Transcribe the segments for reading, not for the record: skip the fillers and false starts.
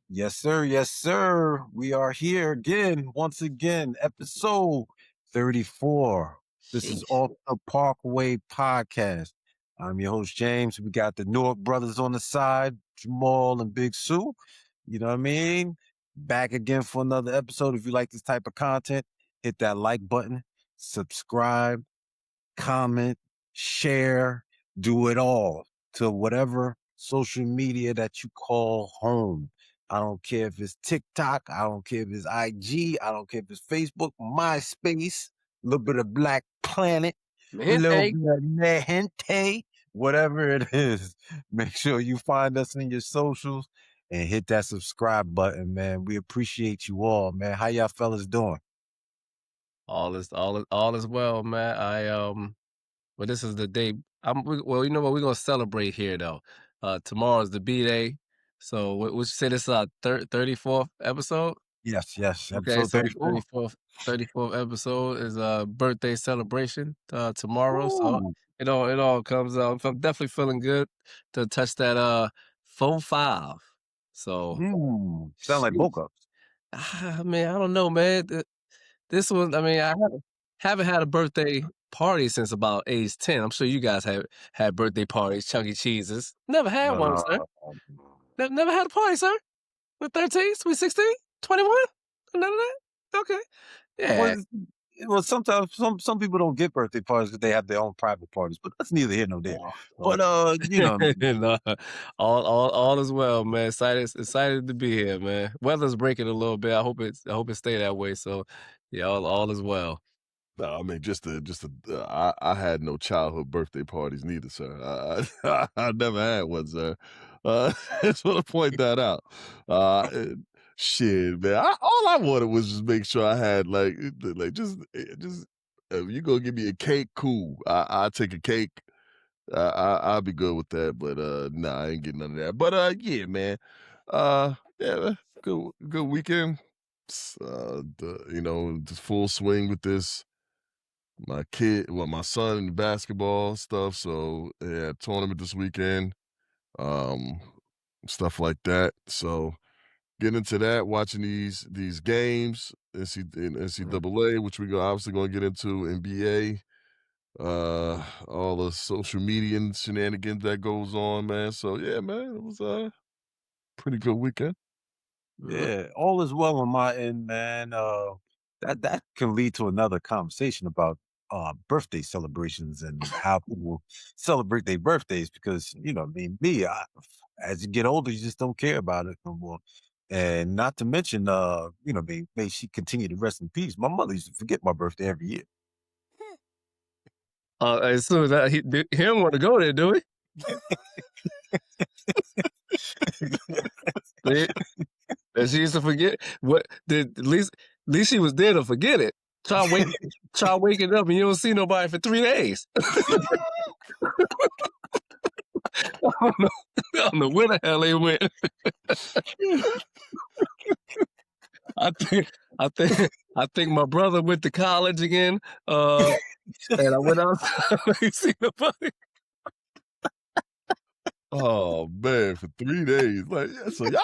Yes, sir. Yes, sir. We are here again, once again, episode 34. This is Sheesh. off the Parkway podcast. I'm your host, James. We got the Newark brothers on the side, Jamal and Big Sue. You know what I mean? Back again for another episode. If you like this type of content, hit that like button, subscribe, comment, share, do it all to whatever social media that you call home. I don't care if it's TikTok. I don't care if it's IG. I don't care if it's Facebook, MySpace, a little bit of Black Planet, a Man, little hey, bit of Nehente, whatever it is. Make sure you find us in your socials and hit that subscribe button, man. We appreciate you all, man. How y'all fellas doing? all is well, man. Well, this is the day. Well, you know what? We're gonna celebrate here though. Tomorrow's the B day, so would you say this is our 34th episode? Yes, yes. Okay, Episode so 34. 34th episode is a birthday celebration tomorrow. So Ooh. it all comes out. I'm definitely feeling good to touch that 4-5. So, Sound like sheesh. Boca. Man, I don't know, man. This one, I mean, I haven't had a birthday party since about age 10. I'm sure you guys have had birthday parties, Chuck E. Cheese's. Never had one, sir. Never had a party, sir. With 13, sweet 16, 21? None of that? Okay. Yeah. well, well, sometimes some people don't get birthday parties because they have their own private parties, but that's neither here nor there. Oh, But you know, no, all is well, man. Excited to be here, man. Weather's breaking a little bit. I hope it stay that way. So, yeah, all is well. No, I mean I had no childhood birthday parties neither, sir. I never had one, sir. Just want to point that out. Shit, man. All I wanted was just make sure I had just if you gonna give me a cake, cool. I take a cake. I'll be good with that. But nah, I ain't getting none of that. But yeah, man. Yeah, man. Good weekend. Just full swing with this my son in basketball stuff. So yeah, tournament this weekend, um, stuff like that. So get into that, watching these games, NCAA, which we go obviously going to get into NBA, all the social media and shenanigans that goes on, man. So yeah, man, it was a pretty good weekend. Mhm. yeah, all is well on my end, man. That can lead to another conversation about birthday celebrations and how people celebrate their birthdays because I mean, as you get older, you just don't care about it no more. And not to mention, may she continue to rest in peace. My mother used to forget my birthday every year. As soon as he don't want to go there, do he? And she used to forget what did at least she was there to forget it. Try waking up and you don't see nobody for 3 days. I don't know, I don't know where the hell they went. I think I think I think my brother went to college again. And I went out I ain't see nobody. Oh man, for 3 days, like yeah, so y'all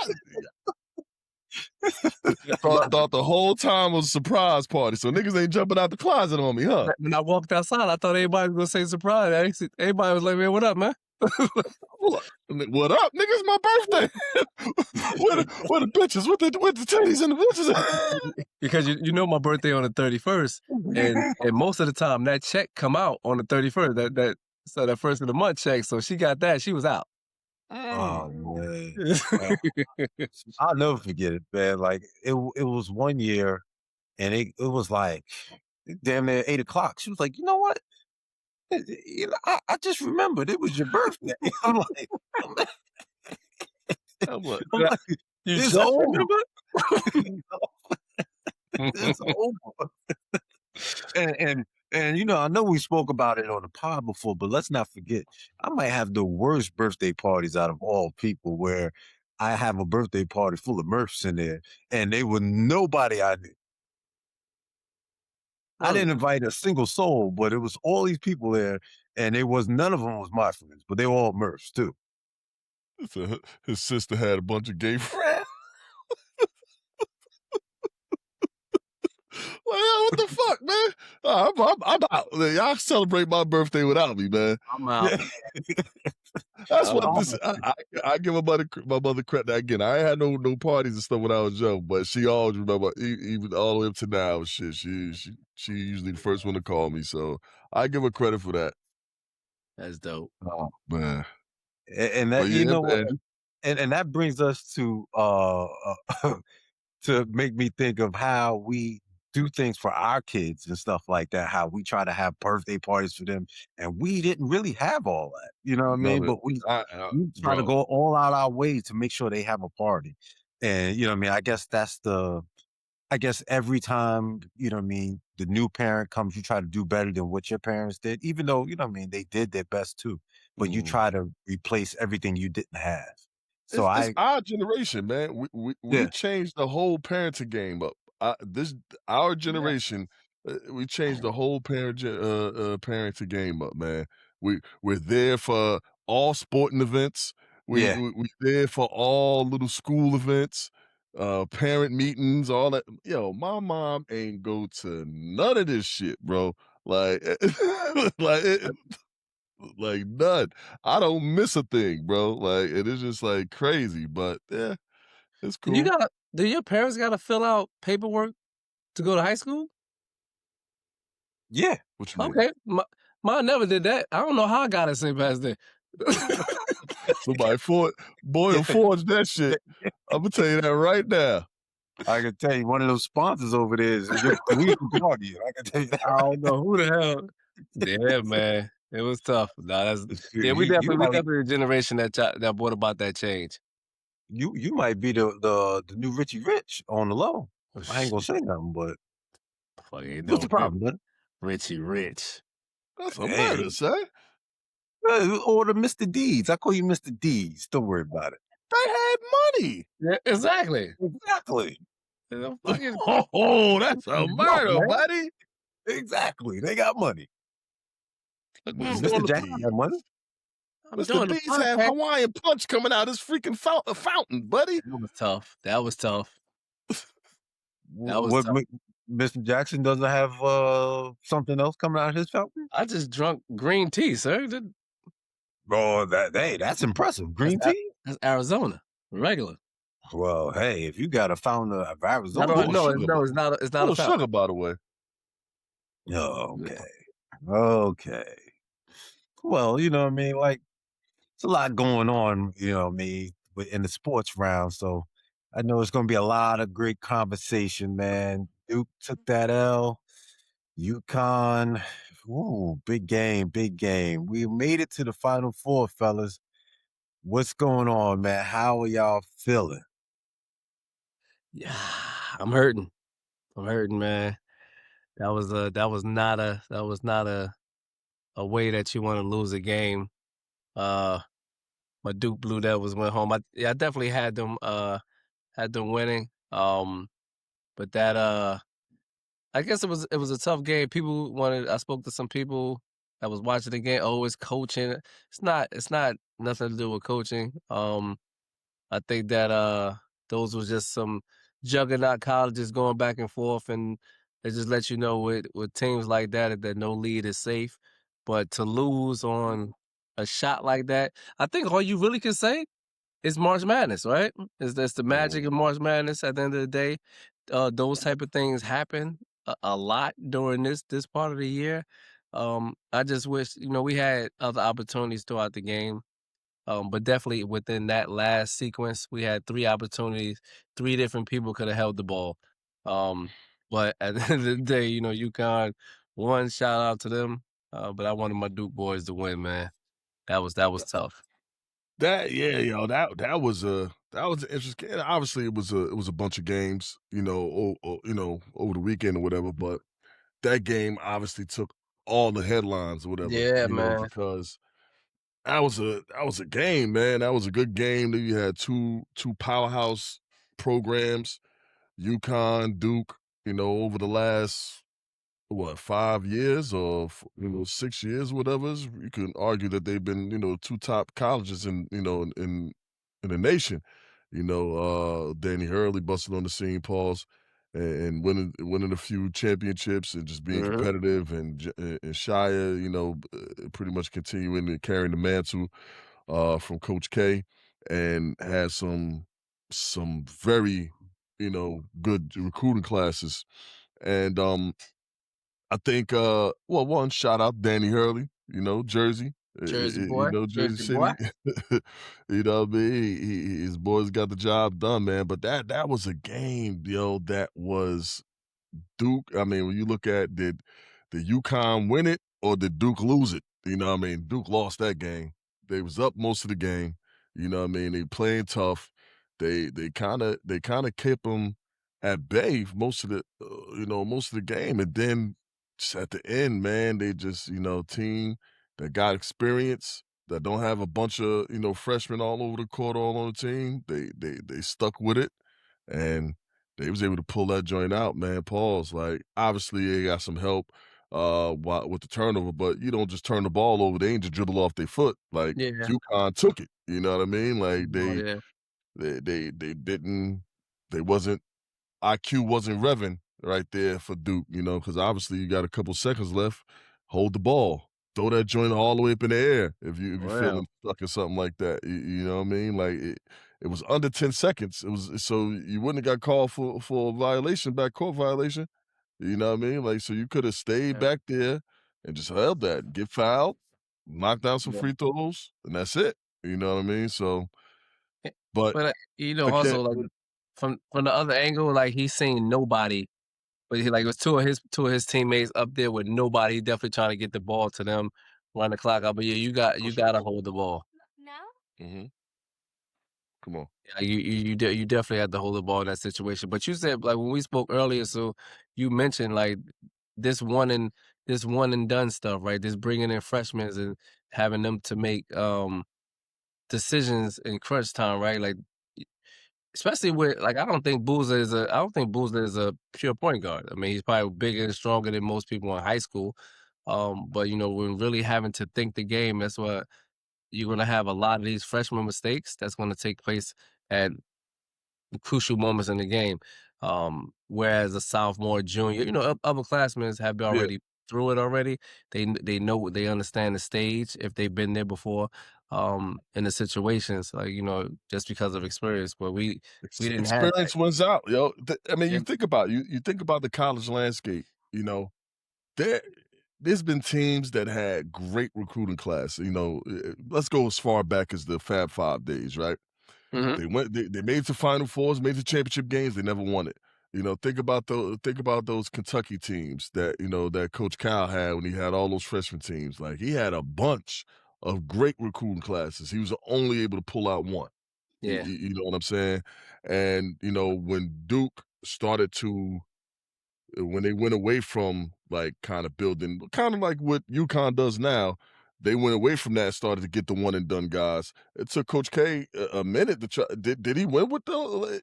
thought the whole time was a surprise party. So niggas ain't jumping out the closet on me, huh? When I walked outside, I thought everybody was gonna say surprise. Everybody was like, "Man, what up, man?" What up, nigga? It's my birthday. where the bitches? With the titties and the bitches? Because you know my birthday on the 31st, and most of the time that check come out on the 31st. That first of the month check. So she got that. She was out. Oh man. I'll never forget it, man. Like it was one year and it was like damn near 8 o'clock. She was like, you know what? I just remembered it was your birthday. I'm like, I'm like, I'm like, you it's just over. remember? It's over. And I know we spoke about it on the pod before, but let's not forget, I might have the worst birthday parties out of all people where I have a birthday party full of Murphs in there, and they were nobody I knew. I Oh, didn't invite a single soul, but it was all these people there, and none of them was my friends, but they were all Murphs too. So his sister had a bunch of gay friends. what the fuck, man? I'm out. Y'all celebrate my birthday without me, man. I'm out. That's I'm what out. this. I give my mother credit again. I ain't had no parties and stuff when I was young, but she always remember, even all the way up to now. Shit, she usually the first one to call me, so I give her credit for that. That's dope. Oh man, And but that, you yeah, know what, man. and that brings us to to make me think of how we do things for our kids and stuff like that, how we try to have birthday parties for them, and we didn't really have all that, you know what I mean? Brother, But we try to bro. go all out our way to make sure they have a party. And you know what I mean? I guess every time, you know what I mean, the new parent comes, you try to do better than what your parents did, even though, you know what I mean, they did their best too. But you Mm. try to replace everything you didn't have. So It's our generation, man. We yeah, changed the whole parenting game up. Our Yeah. generation, we changed the whole parenting game up, man. We're there for all sporting events. yeah. We there for all little school events, parent meetings, all that. Yo, my mom ain't go to none of this shit, bro. Like, like like none. I don't miss a thing, bro. Like it is just like crazy, but yeah, it's Do you cool. gotta do your parents gotta fill out paperwork to go to high school? Yeah. What you mean? Okay. Mine never did that. I don't know how I got it sent past there. Somebody Boyle forged that shit. I'm gonna tell you that right now. I can tell you one of those sponsors over there is your Cleveland Guardian. I can tell you that I don't know who the hell. Yeah, man. It was tough. Nah, that's right. yeah, You we might definitely the generation that brought about that change. you might be the new Richie Rich on the low. Oh, I ain't gonna shit. say nothing, but Fuck ain't what's the no problem, man? Richie Rich. That's a Hey, murder, son. order Mr. Deeds. I call you Mr. Deeds. Don't worry about it. They had money. Yeah, exactly. Exactly. You know, fucking Oh, that's a Rough, murder, man. buddy. Exactly. They got money. look what Mr. I'm doing Mr. the Jackson pod. had money. I'm Mr. doing the B's have podcast. Hawaiian punch coming out his freaking fountain, buddy. That was tough. That was tough. That was What tough. Mr. Jackson doesn't have something else coming out of his fountain? I just drunk green tea, sir. Oh, that's impressive. Green tea? That's Arizona. Regular. Well, hey, if you got a fountain of I Arizona, don't Full of know. sugar, No, it's not full a of fountain. sugar, by the way. oh, okay. Okay. Well, you know what I mean? Like, it's a lot going on, you know what I mean, in the sports round. So I know it's going to be a lot of great conversation, man. Duke took that L. UConn, ooh, big game, big game. We made it to the Final Four, fellas. What's going on, man? How are y'all feeling? Yeah, I'm hurting. I'm hurting, man. That was not a way that you want to lose a game. Uh, my Duke Blue Devils went home. I definitely had them winning. But that I guess it was a tough game. I spoke to some people that was watching the game. Oh, it's coaching. It's not nothing to do with coaching. I think that those was just some juggernaut colleges going back and forth, and it just let you know with teams like that no lead is safe. But to lose on a shot like that, I think all you really can say is March Madness, right? Is that's the magic of March Madness at the end of the day. Those type of things happen a lot during this part of the year. I just wish, we had other opportunities throughout the game. But definitely within that last sequence, we had 3 opportunities. 3 different people could have held the ball. But at the end of the day, UConn won. Shout out to them. But I wanted my Duke boys to win, man. That was tough. That was an interesting. And obviously, it was a bunch of games, over the weekend or whatever. But that game obviously took all the headlines or whatever, Yeah, man. because that was a game, man. That was a good game. Then you had two powerhouse programs, UConn, Duke. Over the last 5 years or 6 years, whatever. You can argue that they've been two top colleges in the nation. Danny Hurley busted on the scene, pause. and winning a few championships and just being Mhm. competitive and Shia, pretty much continuing to carry the mantle from Coach K and has some very good recruiting classes and I think, well, one, shout out Danny Hurley, Jersey, Jersey boy, Jersey Jersey boy. City. You know what I mean? His boys got the job done, man. But that was a game, that was Duke. I mean, when you look at did UConn win it or did Duke lose it? You know what I mean? Duke lost that game. They was up most of the game. You know what I mean? They playing tough. They kind of kept them at bay most of the most of the game, and then just at the end, man, they just team that got experience that don't have a bunch of freshmen all over the court all on the team. They stuck with it and they was able to pull that joint out, man. Pause. Like, obviously, they got some help with the turnover, but you don't just turn the ball over. They ain't just dribble off their foot. Like, Yeah. UConn took it. You know what I mean? Like, Oh, yeah. they didn't, they wasn't, IQ wasn't revving right there for Duke, because obviously you got a couple seconds left. Hold the ball. Throw that joint all the way up in the air if you're Well, feeling stuck or something like that. You know what I mean? Like it was under 10 seconds. It was so you wouldn't have got called for a violation, backcourt violation. You know what I mean? Like so you could have stayed yeah. back there and just held that, get fouled, knock down some Yeah. free throws, and that's it. You know what I mean? So, Eh, but but, again, also, like, from the other angle, like, he's seen nobody, but he like, it was two of his teammates up there with nobody. He definitely trying to get the ball to them, run the clock out, but, yeah, you gotta hold the ball. hmm come on. Yeah, you definitely have to hold the ball in that situation, but you said, like, when we spoke earlier, so you mentioned, like, this one and this one and done stuff, right? This bringing in freshmen and having them to make, decisions in crunch time, right? Like, especially with like I don't think Boozer is a pure point guard. I mean, he's probably bigger and stronger than most people in high school. But when really having to think the game, that's what you're gonna have a lot of these freshman mistakes that's gonna take place at crucial moments in the game. Whereas a sophomore, junior, upperclassmen have been Yeah. already through it already. They know they understand the stage if they've been there before. In the situations like just because of experience, but we didn't have that. Experience wins out, yo. I mean, Yeah. you think about the college landscape. There there's been teams that had great recruiting class. Let's go as far back as the Fab Five days, right? Hmm. They made it to Final Fours, made it to championship games. They never won it. Think about those Kentucky teams that Coach Cal had when he had all those freshman teams. Like he had a bunch of great recruiting classes. He was only able to pull out one. You, Yeah. you you know what I'm saying? And when Duke started to when they went away from like kind of building, kind of like what UConn does now, they went away from that, started to get the one and done guys. It took Coach K a minute to try. Did he win with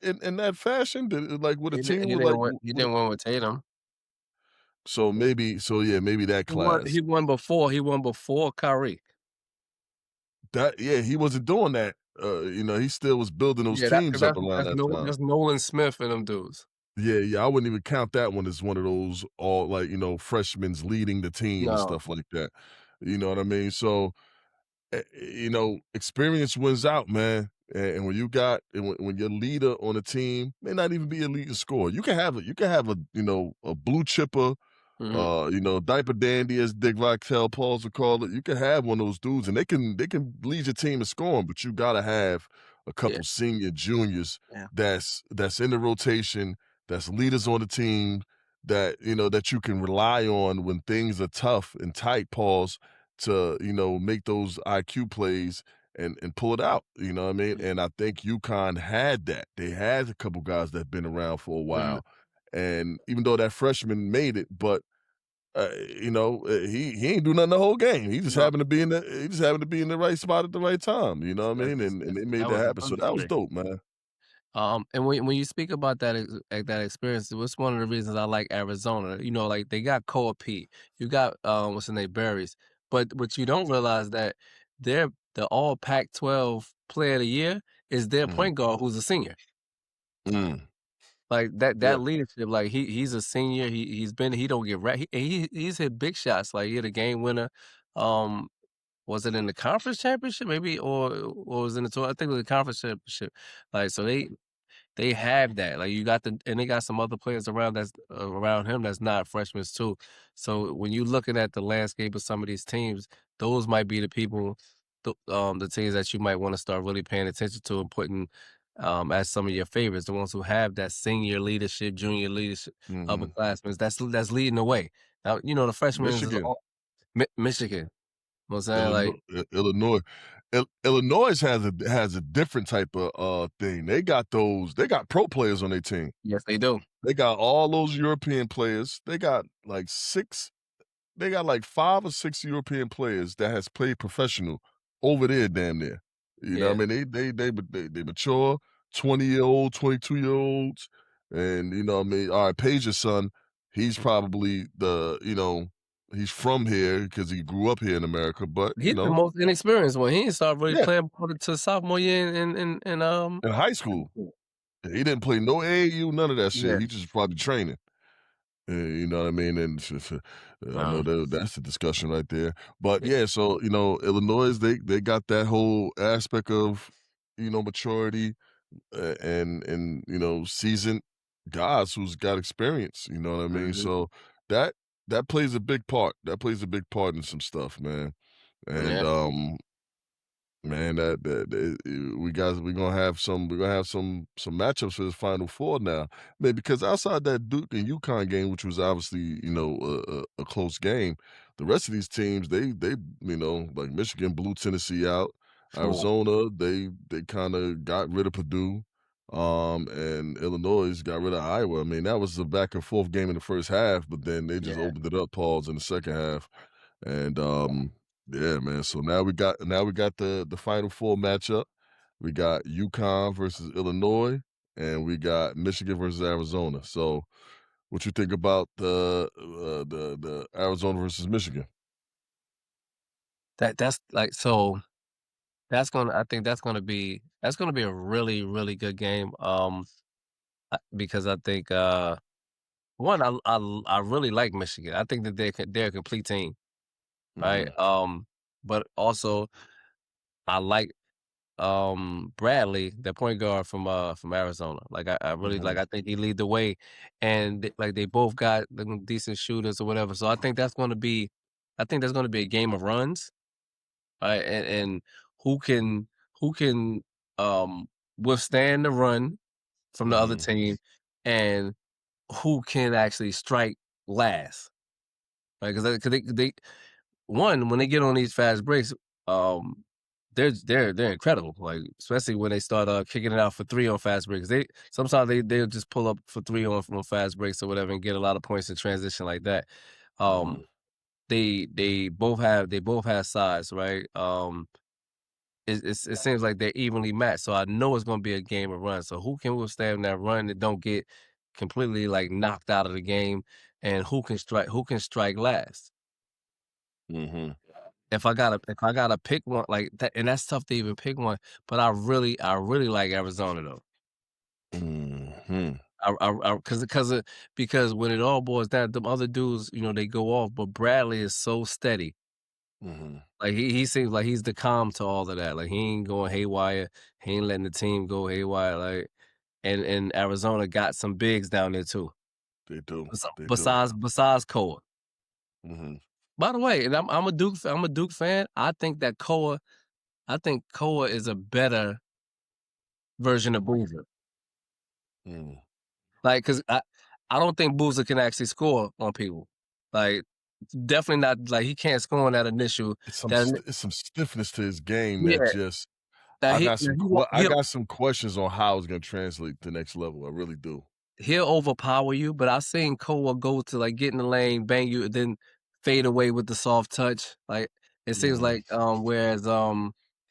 in that fashion? Did like with a He, di- team he with didn't like win. He didn't win with Tatum. maybe that He won. class He won before. He won before Kyrie. that yeah he wasn't doing that. He still was building those Yeah, that's teams up around that time. That's Nolan Smith and them dudes. Yeah, I wouldn't even count that one as one of those all like, freshmen's leading the team and No. stuff like that. You know what I mean? So, experience wins out, man. And when your leader on a team may not even be a leading scorer, you can have a blue chipper, Hmm. diaper dandy as Dick Vitale Pauls would call it. You can have one of those dudes, and they can lead your team in scoring, but you gotta have a Yeah. couple senior juniors Yeah. that's in the rotation, that's leaders on the team that you can rely on when things are tough and tight. Pause to make those IQ plays and pull it out. You know what I mean? And I think UConn had that. They had a couple guys that been around for a Mhm. while, and even though that freshman made it, but he ain't do nothing the whole game. He just No, happened to be in the right spot at the right time. You know what I mean? And they made that that was a happen. So that was luxury. dope, man. And when you speak about that experience, what's one of the reasons I like Arizona? Like they got Coa P, you got what's the name, Berries, but what you don't realize that the All Pac-12 Player of the Year is their Mhm. point guard who's a senior. Mm. Like Yeah. that leadership, like he's a senior. He don't get he's hit big shots. Like he hit a game winner. Um, was it in the conference championship maybe or was it in the tour? I think it was the conference championship. Like so they have that. Like you got and they got some other players around that's around him that's not freshmen too. So when you looking at the landscape of some of these teams, those might be the people, the teams that you might want to start really paying attention to and putting as some of your favorites, the ones who have that senior leadership, junior leadership, Mhm. upperclassmen. That's leading the way. Now you know the freshmen is Michigan, all Michigan. You know what I'm saying? Illinois, Like Illinois. Illinois has a different type of thing. They got pro players on their team. yes, they do. They got all those European players. They got like 5 or 6 European players that has played professional over there damn near. You know Yeah. what I mean? They mature, 20-year-old, 22-year-olds, and you know what I mean? All right, Page's son, he's probably he's from here because he grew up here in America, but He's the most inexperienced one. He didn't start really yeah, playing to sophomore year in high school. He didn't play no AAU, none of that shit. yeah. He just probably training. You know what I mean? And I know that's the discussion right there. But yeah, so Illinois, they got that whole aspect of maturity and seasoned guys who's got experience. You know what I mean? Mhm. So that plays a big part. That plays a big part in some stuff, man. And Yeah. man, we're gonna have some matchups for this Final Four now, man. Because outside that Duke and UConn game, which was obviously a close game, the rest of these teams they like Michigan blew Tennessee out, Sure. Arizona they kind of got rid of Purdue, and Illinois got rid of Iowa. I mean that was a back and forth game in the first half, but then they just Yeah. opened it up, pause in the second half, and yeah, man. So now we got the Final Four matchup. We got UConn versus Illinois, and we got Michigan versus Arizona. So, what you think about the Arizona versus Michigan? That's like so I think that's gonna be a really, really good game. Because I think one, I really like Michigan. I think that they're a complete team, right? Mhm, But also I like Bradley, the point guard from Arizona. Like I really like mhm, I think he lead the way and like they both got decent shooters or whatever. So I think that's gonna be a game of runs. Right? And who can who can um withstand the run from the other mhm, team and who can actually strike last. Right? Because they one, when they get on these fast breaks, um, they're incredible. Like especially when they start kicking it out for three on fast breaks. Sometimes they'll just pull up for three on from fast breaks or whatever and get a lot of points in transition like that. mhm, Um, they both have size, right? It seems like they're evenly matched. So I know it's gonna be a game of run. So who can withstand that run and don't get completely like knocked out of the game, and who can strike last? mhm, If I gotta pick one like that, and that's tough to even pick one, but I really like Arizona though. mhm, Because when it all boils down, the other dudes, they go off, but Bradley is so steady. mhm. Like he seems like he's the calm to all of that. Like he ain't going haywire. He ain't letting the team go haywire. Like and Arizona got some bigs down there too. They do. They do. Besides Koa. Mhm, By the way, and I'm a Duke fan. I think Koa is a better version of Boozer. mhm. Like, cause I don't think Boozer can actually score on people. Like, definitely not. Like, he can't score on that initial. That It's some stiffness to his game that yeah. just That he I got some questions on how it's gonna translate to next level. I really do. he'll overpower you. But I've seen Koa go to like get in the lane, bang you, and then fade away with the soft touch. Like it seems Mhm. like whereas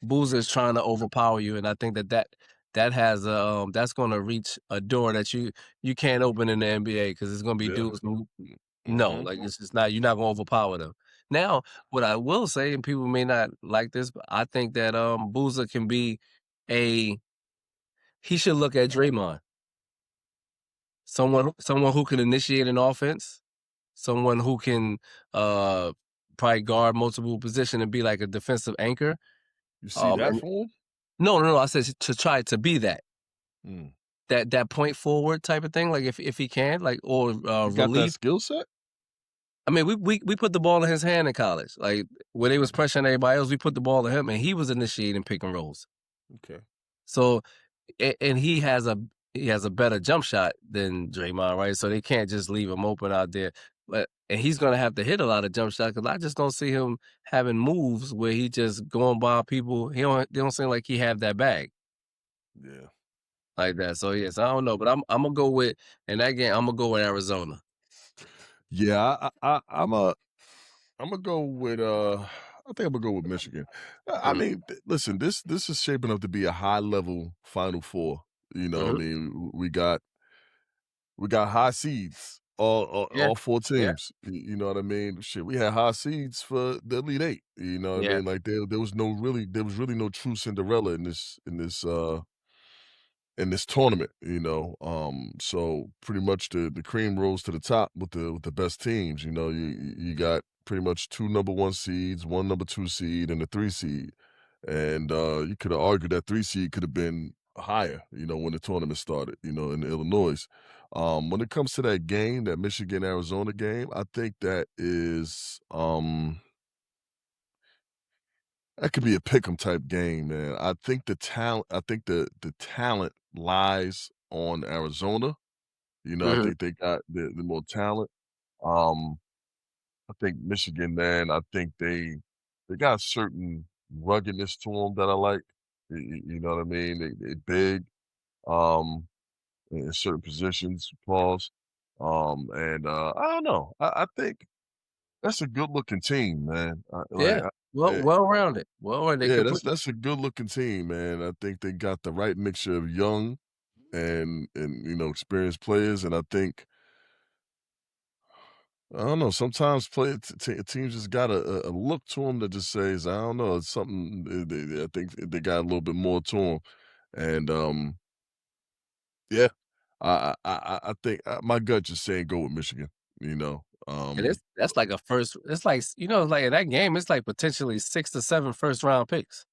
Boozer is trying to overpower you, and I think that has that's going to reach a door that you can't open in the NBA because it's going to be Yeah. dudes who no, Mhm. like it's just not you're not going to overpower them. Now, what I will say, and people may not like this, but I think that Boozer can be a he should look at Draymond. someone who can initiate an offense, someone who can probably guard multiple positions and be like a defensive anchor. You see that And for him? no. I said to try to be that. Mm. That point forward type of thing, like if he can, like or He got that relief. skill set? I mean, we put the ball in his hand in college. Like when they was pressuring everybody else, we put the ball to him, and he was initiating pick and rolls. Okay. So, and he has a better jump shot than Draymond, right? So they can't just leave him open out there. And he's gonna have to hit a lot of jump shots because I just don't see him having moves where he just going by people. They don't seem like he have that bag Yeah. like that. So yes, I don't know, but I'm gonna go with in that game. I'm gonna go with Arizona. Yeah, I'm gonna go with I think I'm gonna go with Michigan. I Mm. mean, listen, this is shaping up to be a high level Final Four. You know, what I Mhm. mean, we got high seeds, Yeah, all four yeah, teams. You know what I mean? Shit, we had high seeds for the Elite Eight. You know what I yeah. mean? Like there was really no true Cinderella in this tournament, you know. So pretty much the cream rose to the top with the best teams. You know, you got pretty much two number one seeds, one number two seed, and a three seed. And you could have argued that three seed could have been higher, you know, when the tournament started, you know, in Illinois. When it comes to that game, that Michigan Arizona game, I think that could be a pick'em type game, man. I think the talent lies on Arizona. You know, I Mhm. think they got the more talent. Um, I think Michigan, man, I think they got a certain ruggedness to them that I like. You know what I mean? They big, um, in certain positions, pause. And I don't know. I think that's a good looking team, man. Yeah. Well rounded. Well, they Yeah, could put. that's a good looking team, man. I think they got the right mixture of young and you know experienced players, and I think I don't know. Sometimes teams just got a look to them that just says I don't know. It's something I think they got a little bit more to them, and yeah, I think my gut just saying go with Michigan. You know, And that's like a first. It's like like in that game, it's like potentially 6 to 7 first round picks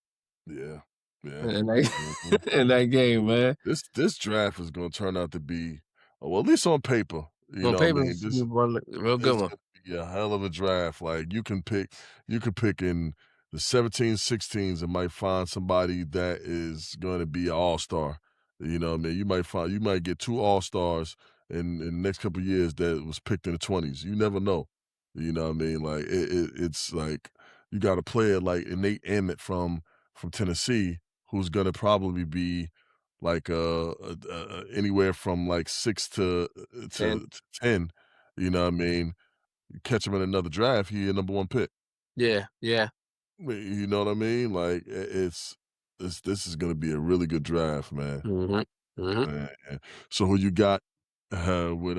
yeah, yeah. in that Mhm. in that game, man. This draft is gonna turn out to be well, at least on paper, you On know what I paper, mean? it's gonna be one real good This one. gonna be a hell of a draft. Like you could pick in the 17, 16s and might find somebody that is gonna be an all-star. You know what I mean? You might get 2 all-stars in the next couple of years that was picked in the 20s. You never know. You know what I mean? Like it's like you got a player like Nate Emmett from Tennessee who's gonna probably be like anywhere from like 6 And to 10. You know what I mean? You catch him in another draft, he a number 1 pick. yeah, yeah. You know what I mean? Like this is gonna be a really good draft, man. Mhm. Mhm. Yeah. So who you got with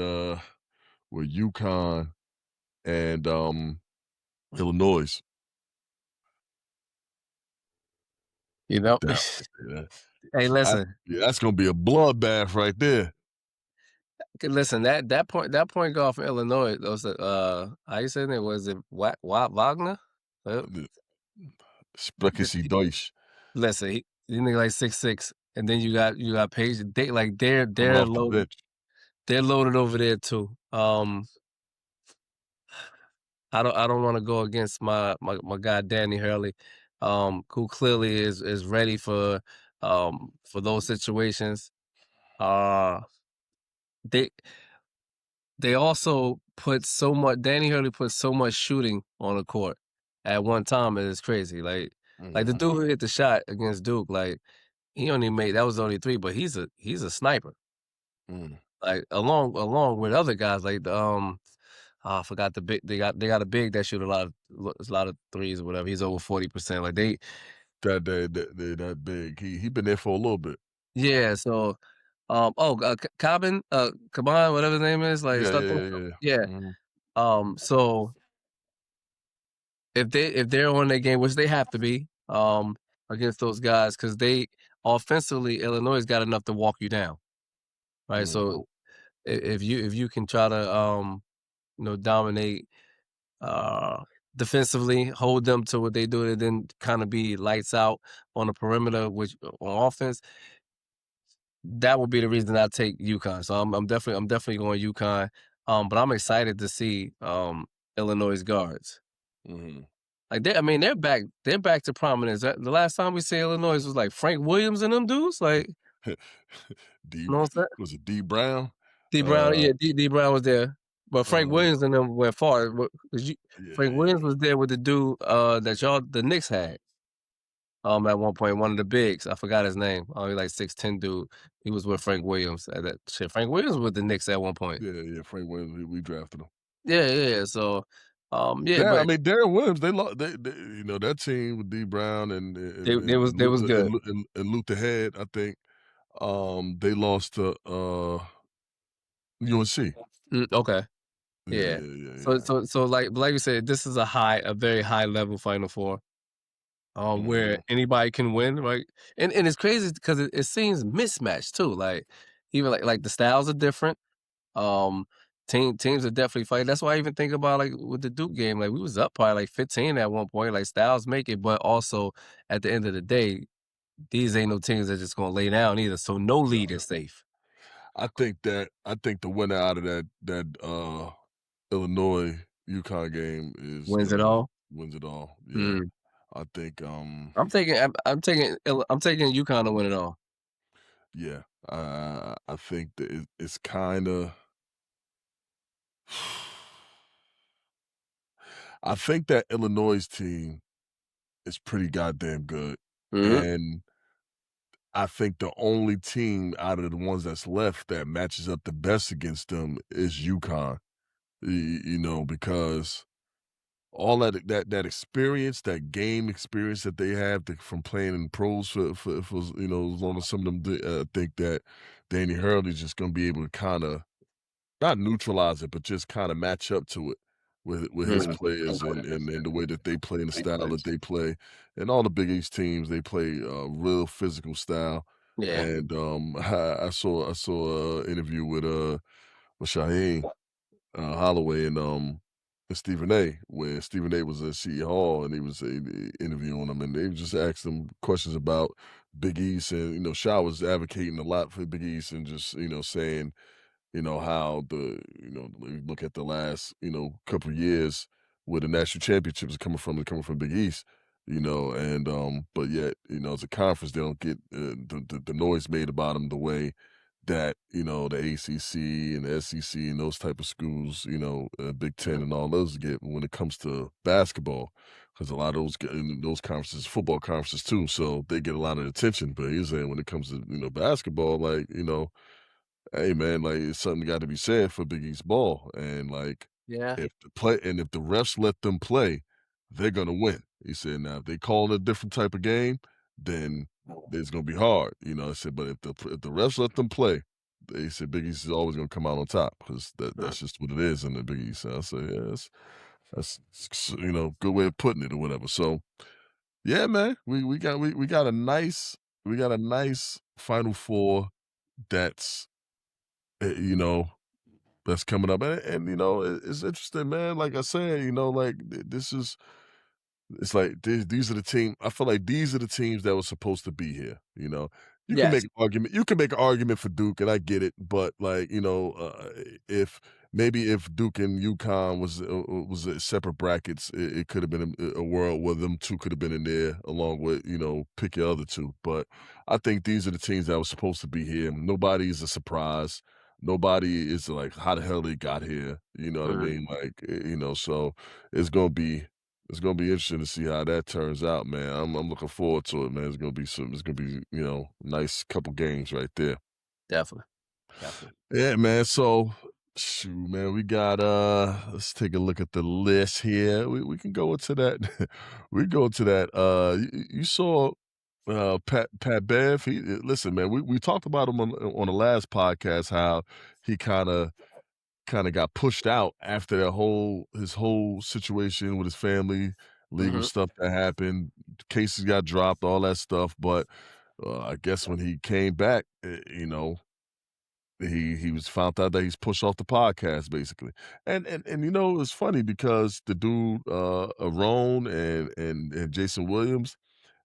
UConn and Illinois? You know. That, yeah, Hey, listen. that's gonna be a bloodbath right there. Okay, listen, that point guard from Illinois, those how you saying it? Was it Wagner? Uh, Spreche sie Deutsch. Listen, he nigga like 6'6", and then you got Page. They like Coming they're off the loaded. bench. They're loaded over there too. I don't want to go against my guy Danny Hurley, who clearly is ready for those situations. Uh, they they also put so much. Danny Hurley put so much shooting on the court at one time. It's crazy. Like the Mhm. dude who hit the shot against Duke, like he only made that was only 3, but he's a sniper. Mm. Like along with other guys like I forgot the big they got a big that shoot a lot of threes or whatever. He's over 40%. Like That big. He been there for a little bit. yeah. So Cabin Caban whatever his name is like Yeah, start yeah, yeah, yeah. yeah. Mhm. So if they're on their game, which they have to be against those guys because they offensively Illinois got enough to walk you down, right? Mm. So if you can try to dominate defensively, hold them to what they do, and then kind of be lights out on the perimeter, which on offense, that would be the reason I take UConn. So I'm definitely going UConn. But I'm excited to see Illinois' guards. Mm-hmm. Like they're back to prominence. The last time we see Illinois was like Frank Williams and them dudes. Like, D you know what I'm saying? was it D Brown? D Brown, yeah, D Brown was there, but Frank Uh, Williams and them went far. Frank yeah, Williams was there with the dude the Knicks had. At one point, one of the bigs, I forgot his name. He like 6'10" dude. He was with Frank Williams at that shit. Frank Williams was with the Knicks at one point. yeah. Frank Williams, we drafted him. Yeah. So, yeah, Yeah, I but mean Darren Williams. They lost. They that team with D Brown they was good. And Luther Head. I think they lost to UNC. Okay. Yeah. Yeah. So like you said, this is a very high level Final Four, where Mhm. anybody can win, right? And it's crazy because it seems mismatched too. Like even like the styles are different. Um, teams are definitely fighting. That's why I even think about like with the Duke game. Like we was up probably like 15 at one point. Like styles make it, but also at the end of the day, these ain't no teams that just gonna lay down either. So no lead is safe. I think the winner out of that Illinois UConn game Wins it all. wins it all. Yeah. Mm. I think I'm taking UConn to win it all. yeah. I think that it's kind of I think that Illinois team is pretty goddamn good. Mhm. And I think the only team out of the ones that's left that matches up the best against them is UConn. Because all that experience, that game experience that they have from playing in pros for as long as some of them think that Danny Hurley's just going to be able to kind of not neutralize it, but just kind of match up to it with his players and the way that they play and the style that they play. And all the Big East teams, they play a real physical style. Yeah. And I saw an interview with Shaheen Holloway and Stephen A, where Stephen A was at City Hall and he was interviewing them, and they just asked him questions about Big East, and Shaw was advocating a lot for Big East and just saying how you look at the last couple of years where the national championships are coming from Big East. And but yet as a conference they don't get the noise made about them the way that the ACC and the SEC and those type of schools, Big Ten and all those get when it comes to basketball, because a lot of those conferences, football conferences too, so they get a lot of attention. But he's saying when it comes to basketball, like hey man, like it's something got to be said for Big East ball, and like Yeah. if the refs let them play, they're gonna win. He said, now if they call it a different type of game, then it's gonna be hard. I said, but if the refs let them play, they said Big East is always gonna come out on top because that's just what it is in the Big East. And I said, yeah, that's good way of putting it or whatever. So yeah, man, we got a nice Final Four that's that's coming up, and it's interesting, man. Like I said, like this is it's like these are the team. I feel like these are the teams that were supposed to be here. You can Yes. make an argument. You can make an argument for Duke, and I get it. But like if if Duke and UConn was separate brackets, it could have been a world where them two could have been in there along with pick your other two. But I think these are the teams that were supposed to be here. Nobody is a surprise. Nobody is like how the hell they got here. You know what I Mhm. mean? Like so it's gonna be it's gonna be interesting to see how that turns out, man. I'm looking forward to it, man. It's gonna be, nice couple games right there. Definitely. Definitely. Yeah, man. So shoot, man, we got let's take a look at the list here. We can go into that. We go into that. You saw Pat Bev. Listen, man, we talked about him on the last podcast, how he kinda got pushed out after his whole situation with his family, legal Mhm. stuff that happened, cases got dropped, all that stuff, but, I guess when he came back, he was found out that he's pushed off the podcast basically. And you know, it's funny because the dude Aron and Jason Williams,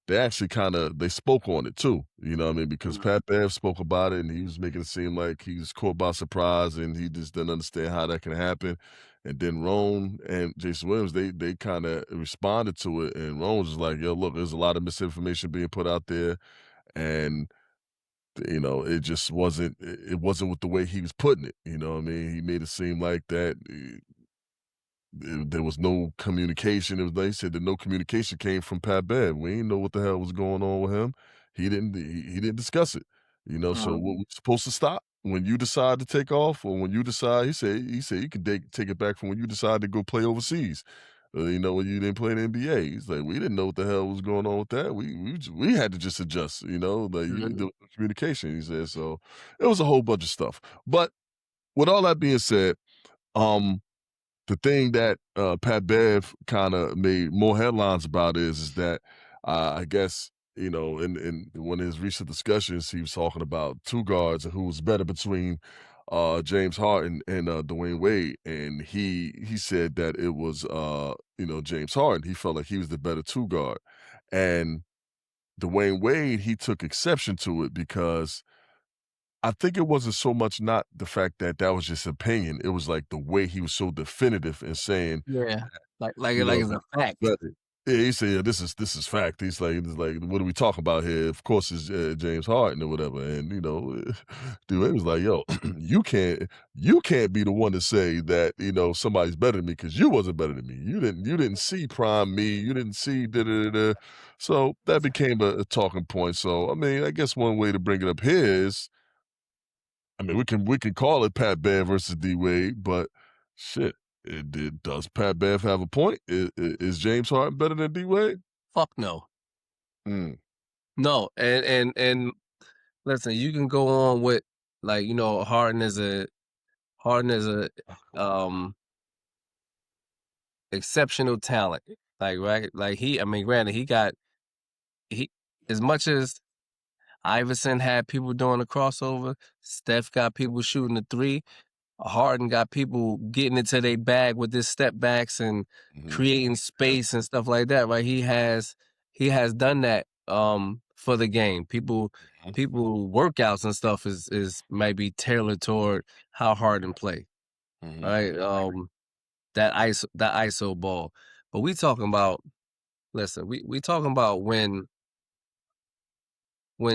they actually they spoke on it too. You know what I mean? Because Mhm. Pat Bev spoke about it and he was making it seem like he was caught by surprise and he just didn't understand how that can happen. And then Ron and Jason Williams, they kind of responded to it, and Ron was just like, "Yo, look, there's a lot of misinformation being put out there, and you know, it wasn't with the way he was putting it, you know what I mean? He made it seem like that there was no communication. It was they said that no communication came from Pat Bev. We didn't know what the hell was going on with him. He didn't discuss it. You know, so what we supposed to stop when you decide to take off or when you decide he said you can take it back from when you decide to go play overseas. You know, when you didn't play in the NBA. He's like, we didn't know what the hell was going on with that. We had to just adjust, you know, like Mhm. the communication, he said. So it was a whole bunch of stuff. But with all that being said, um, the thing that Pat Bev kind of made more headlines about is that I guess you know in one of his recent discussions he was talking about two guards and who was better between James Harden and Dwayne Wade, and he said that it was you know James Harden. He felt like he was the better two guard, and Dwayne Wade he took exception to it because I think it wasn't so much not the fact that that was just opinion. It was like the way he was so definitive in saying, Yeah. you Like know, it's a fact. but yeah, he said, "Yeah, this is fact." He's like, "What are we talking about here?" Of course, it's James Harden or whatever. And you know, dude, he was like, "Yo, you can't be the one to say that you know somebody's better than me because you wasn't better than me. You didn't see prime me. You didn't see da da da." Da." So that became a talking point. So I mean, I guess one way to bring it up here is I mean, we can call it Pat Bev versus D Wade, but shit, does Pat Bev have a point? Is James Harden better than D Wade? Fuck no. Mm, No. And listen, you can go on with like, you know, Harden is a um exceptional talent. Like right, like I mean, granted, he as much as Iverson had people doing the crossover, Steph got people shooting the three, Harden got people getting into their bag with his step backs and mhm, creating space and stuff like that, right? He has done that for the game. mhm, People workouts and stuff is maybe tailored toward how Harden play, mhm, right? That ISO ball. But we talking about listen, we talking about when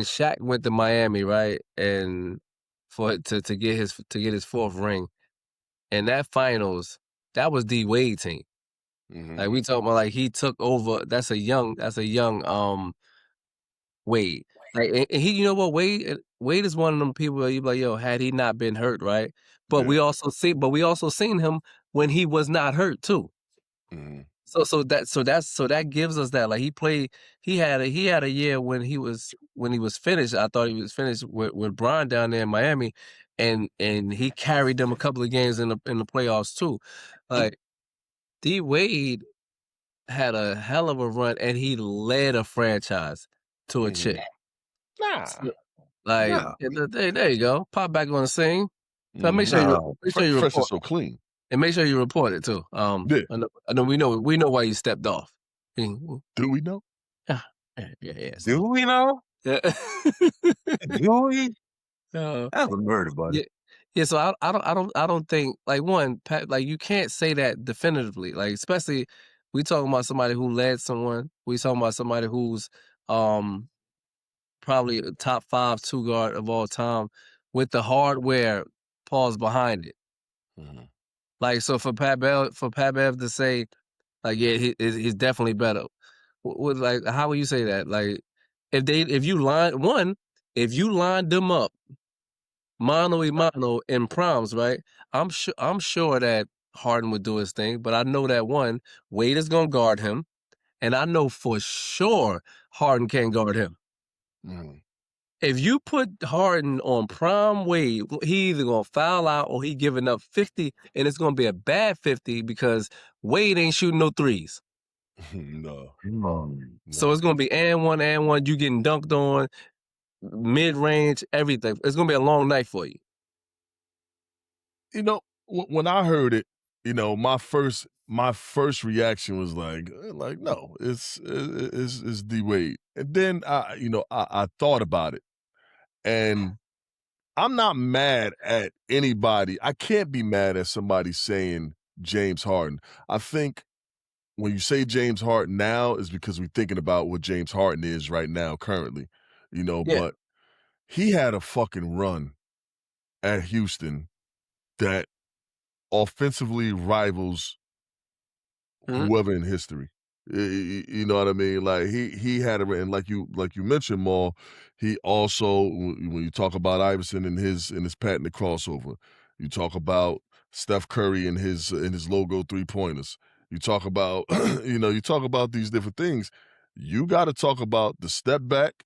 Shaq went to Miami, right? And to get his fourth ring. And that finals, that was D Wade team. mhm, Like we talking about like he took over. That's a young Wade. Like and he you know what, Wade is one of them people where you be like, yo, had he not been hurt, right? But yeah, we also seen him when he was not hurt too. mhm, So that gives us that. Like he had a year when he was finished. I thought he was finished with Bron down there in Miami, and he carried them a couple of games in the playoffs too. Like D Wade had a hell of a run, and he led a franchise to a mhm. chip. Nah, So, like Nah, there you go, pop back on the scene. So mhm. nah. make sure you Fresh is report so clean. and make sure you report it too. Yeah, I know we know why you stepped off. Mm, do we know? yeah, yeah. Do So we know? yeah. Do we? uh, That's a murder, buddy. yeah. Yeah, so I don't think like one Pat, like you can't say that definitively. Like especially we talking about somebody who led someone. We talking about somebody who's um probably a top 5 two guard of all time with the hardware pause behind it. Mhm, Like so for Pat Bev to say like yeah he's definitely better. With like how would you say that? Like if you line them up mano y mano in proms, right? I'm sure that Harden would do his thing, but I know that one, Wade is gonna guard him, and I know for sure Harden can't guard him. mhm, If you put Harden on prime Wade, he either gonna foul out or he giving up 50, and it's gonna be a bad 50 because Wade ain't shooting no threes. no, So no. it's gonna be and one, you getting dunked on, mid range, everything. It's gonna be a long night for you. When I heard it, my first reaction was like no, it's D Wade. And then I thought about it, and I'm not mad at anybody. I can't be mad at somebody saying James Harden. I think when you say James Harden now is because we're thinking about what James Harden is right now currently, Yeah. but he had a fucking run at Houston that offensively rivals Mhm. whoever in history. You know what I mean? Like he had a, and like you mentioned, Maul. He also when you talk about Iverson and his patented crossover, you talk about Steph Curry and his logo 3-pointers. You talk about you talk about these different things. You got to talk about the step back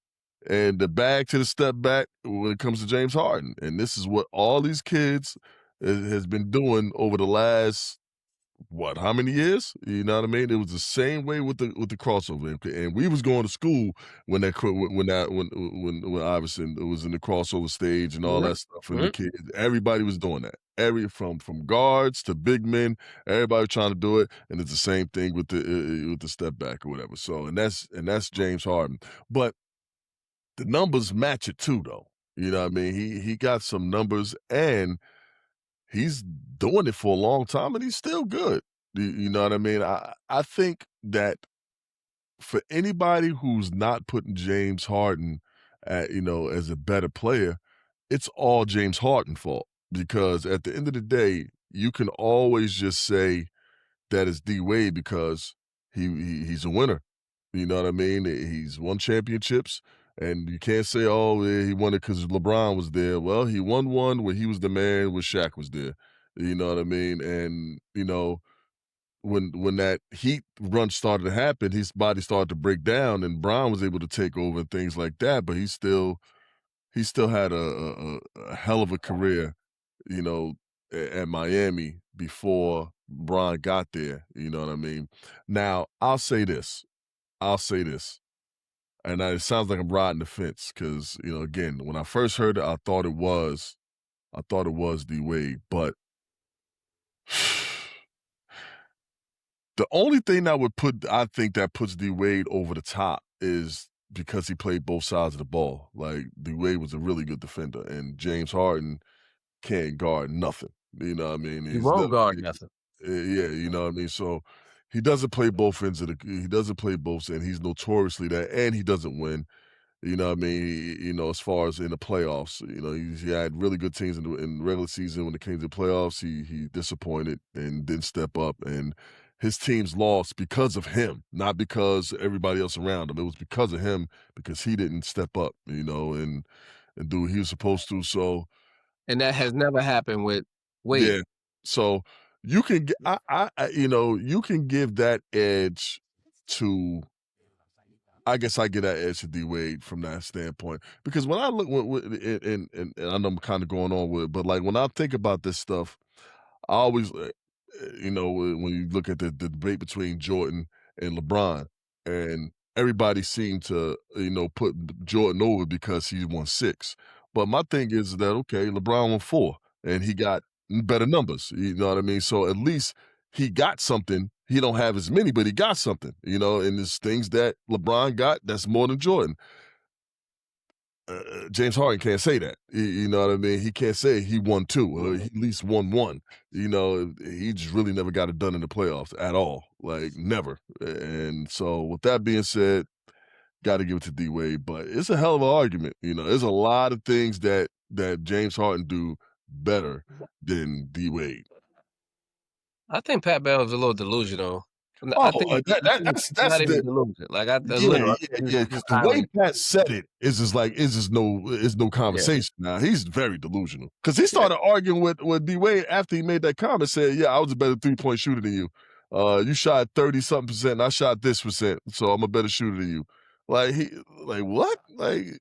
and the bag to the step back when it comes to James Harden, and this is what all these kids has been doing over the last what, how many years? You know what I mean? It was the same way with the crossover, and we was going to school when when Iverson was in the crossover stage and all Mhm. that stuff, and the Mhm. kids, everybody was doing that. From guards to big men, everybody was trying to do it, and it's the same thing with the step back or whatever. So, and that's James Harden, but the numbers match it too, though. You know what I mean? He got some numbers, and he's doing it for a long time, and he's still good. You know what I mean? I think that for anybody who's not putting James Harden as a better player, it's all James Harden fault, because at the end of the day, you can always just say that it's D Wade because he's a winner. You know what I mean? He's won championships, and you can't say, oh, yeah, he won it because LeBron was there. Well, he won one when he was the man, when Shaq was there. You know what I mean? And when that Heat run started to happen, his body started to break down, and Brown was able to take over and things like that. But he still had a hell of a career, you know, at Miami before Bron got there. You know what I mean? Now, I'll say this. And it sounds like I'm riding the fence because, again, when I first heard it, I thought it was D Wade, but the only thing I think that puts D Wade over the top is because he played both sides of the ball. Like, D Wade was a really good defender, and James Harden can't guard nothing. You know what I mean? He won't guard nothing. Yeah, you know what I mean? So he doesn't play both ends he doesn't play both ends. He's notoriously that, and he doesn't win. You know what I mean? As far as in the playoffs, he had really good teams in the regular season. When it came to the playoffs, he disappointed and didn't step up. And his teams lost because of him, not because everybody else around him. It was because of him, because he didn't step up, and do what he was supposed to. So And that has never happened with Wade. yeah, so you can, you can give that edge to. I guess I get that edge to D Wade from that standpoint, because when I look, and I know I'm kind of going on with it, but like when I think about this stuff, I always, when you look at the debate between Jordan and LeBron, and everybody seemed to, put Jordan over because he won 6. But my thing is that, okay, LeBron won 4, and he got better numbers. You know what I mean? So at least he got something. He don't have as many, but he got something, and there's things that LeBron got that's more than Jordan. James Harden can't say that. You know what I mean? He can't say he won 2 or he at least won 1. He just really never got it done in the playoffs at all. Like, never. And so with that being said, got to give it to D Wade, but it's a hell of an argument. There's a lot of things that James Harden do better than D Wade. I think Pat Bell is a little delusional. I think That's it's not even the delusion. Like yeah, literal. yeah. Because the way Pat said it is no Yeah, conversation. Now he's very delusional. Because he yeah, started arguing with D Wade after he made that comment. Said, "Yeah, I was a better 3-point shooter than you. You shot 30-something%, and I shot this percent, so I'm a better shooter than you." Like what? Like,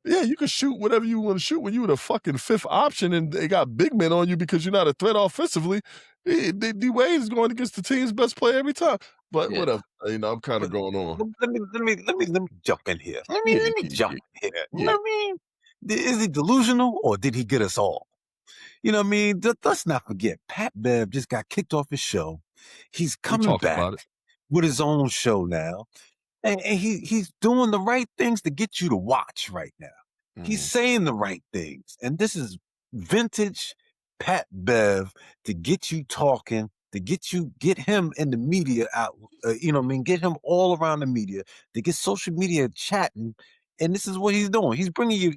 yeah, you can shoot whatever you want to shoot when you the fucking 5th option and they got big men on you because you're not a threat offensively. D Wade is going against the team's best player every time. But yeah. whatever, I'm kind of going on. Let me jump in here. Let me jump in here. yeah. Is he delusional or did he get us all? You know what I mean? Let's not forget, Pat Bev just got kicked off his show. He's We coming talked back about it. with his own show now. And he's doing the right things to get you to watch right now. He's saying the right things. And this is vintage Pat Bev to get you talking, to get him in the media out, you know what I mean? Get him all around the media, to get social media chatting. And this is what he's doing. He's bringing you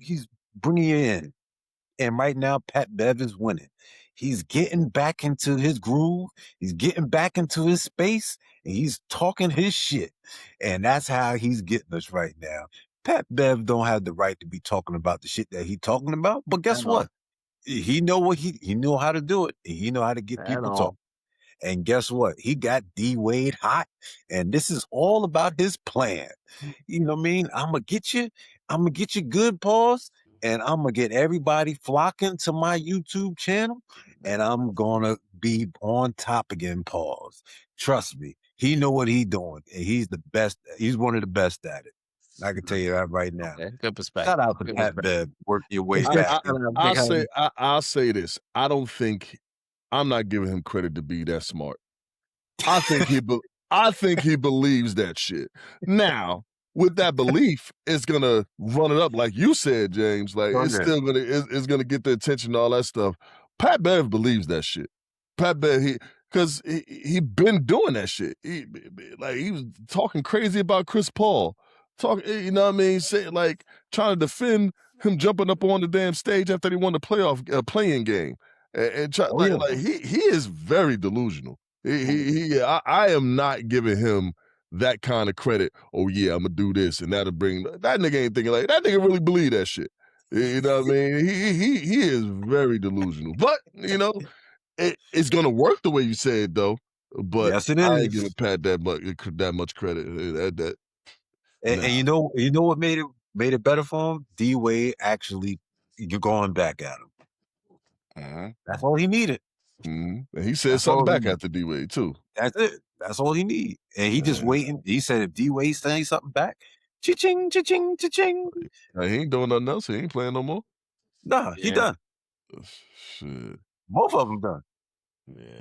in. And right now, Pat Bev is winning. He's getting back into his groove. He's getting back into his space, and he's talking his shit. And that's how he's getting us right now. Pat Bev don't have the right to be talking about the shit that he's talking about. But guess At all. what? He know what he know how to do it. And he know how to get At people all. talking. And guess what? He got D Wade hot, and this is all about his plan. You know what I mean? I'm gonna get you good, pause, and I'm gonna get everybody flocking to my YouTube channel, and I'm gonna be on top again, pause. Trust me, he know what he doing, and he's the best. He's one of the best at it. I can tell you that right now. Okay, good perspective. Shout out to Good Pat perspective. Bev, work your way Especially back. shout out Big Homie. I'll say this. I don't think I'm not giving him credit to be that smart. I think he believes that shit. Now, with that belief, it's gonna run it up, like you said, James. Like it's Okay. still it's gonna get the attention, and all that stuff. Pat Bev believes that shit. Pat Bev, because he been doing that shit. He was talking crazy about Chris Paul, you know what I mean? Like trying to defend him jumping up on the damn stage after he won the playing game, and try, Oh yeah. like he is very delusional. I am not giving him that kind of credit. Oh yeah, I'm gonna do this and that'll bring that nigga ain't thinking like that nigga really believe that shit. You know what I mean? He is very delusional. But you know, it's gonna work the way you said though. But Yes, it I ain't giving is. Pat that much credit. And Nah. you know what made it better for him? D Wade actually you're going back at him. That's all he needed. And he said That's something all he back needed. after D Wade too. That's it. That's all he need. And he just waiting. He said if D Wade saying something back, cha-ching, cha-ching, cha-ching. He ain't doing nothing else. He ain't playing no more. Nah, he done. Shit. Both of them done. Yeah.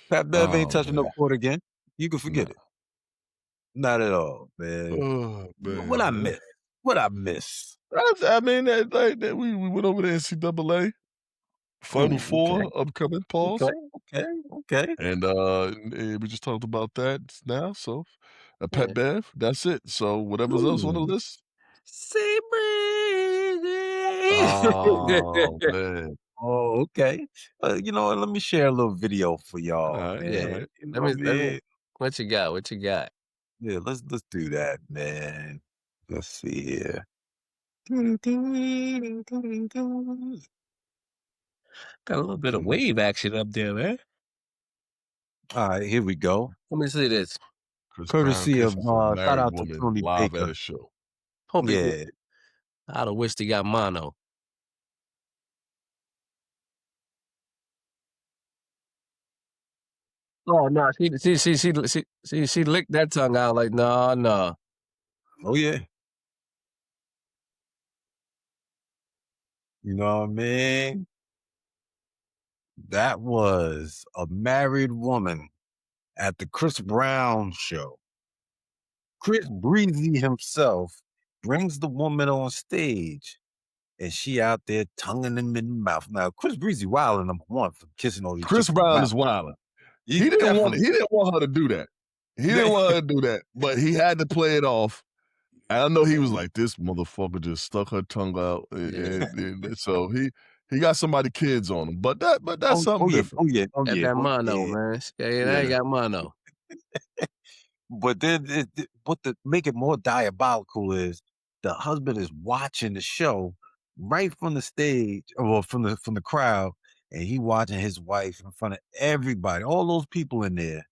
Pat Bev ain't Oh, touching no man. court again. You can forget Nah. it. Not at all, man. Oh, man. What I miss? What I miss? I mean, we went over the NCAA Final Four Okay. upcoming, pause. Okay. And we just talked about that now. So, Pat Yeah. Bev, that's it. So, whatever's else on the list. Sea breeze. Oh, man. Oh, okay. You know what? Let me share a little video for y'all, All right, man. all right. You know Let what I me. mean? What you got? What you got? Yeah, let's do that, man. Let's see here. Got a little bit of wave action up there, man. All right, here we go. Let me see this. Chris Brown Courtesy of kissing some shout married out to woman Tony live at Baker. a show. Hope he Yeah. did. I'd have wished he got mono. Oh no, she licked that tongue out like no. Oh yeah. You know what I mean? That was a married woman at the Chris Brown show. Chris Breezy himself brings the woman on stage, and she out there tonguing him in the mouth. Now, Chris Breezy wilding #1 for kissing all these Chris chicks in the Brown mouth. is wilding. He He didn't definitely. want her to do that. He didn't want her to do that, but he had to play it off. And I know he was like, this motherfucker just stuck her tongue out. And so he got somebody kids on him. But that's something different. Got that mono, man. I got mono. But then what to make it more diabolical is the husband is watching the show right from the stage, or from the crowd, and he watching his wife in front of everybody, all those people in there,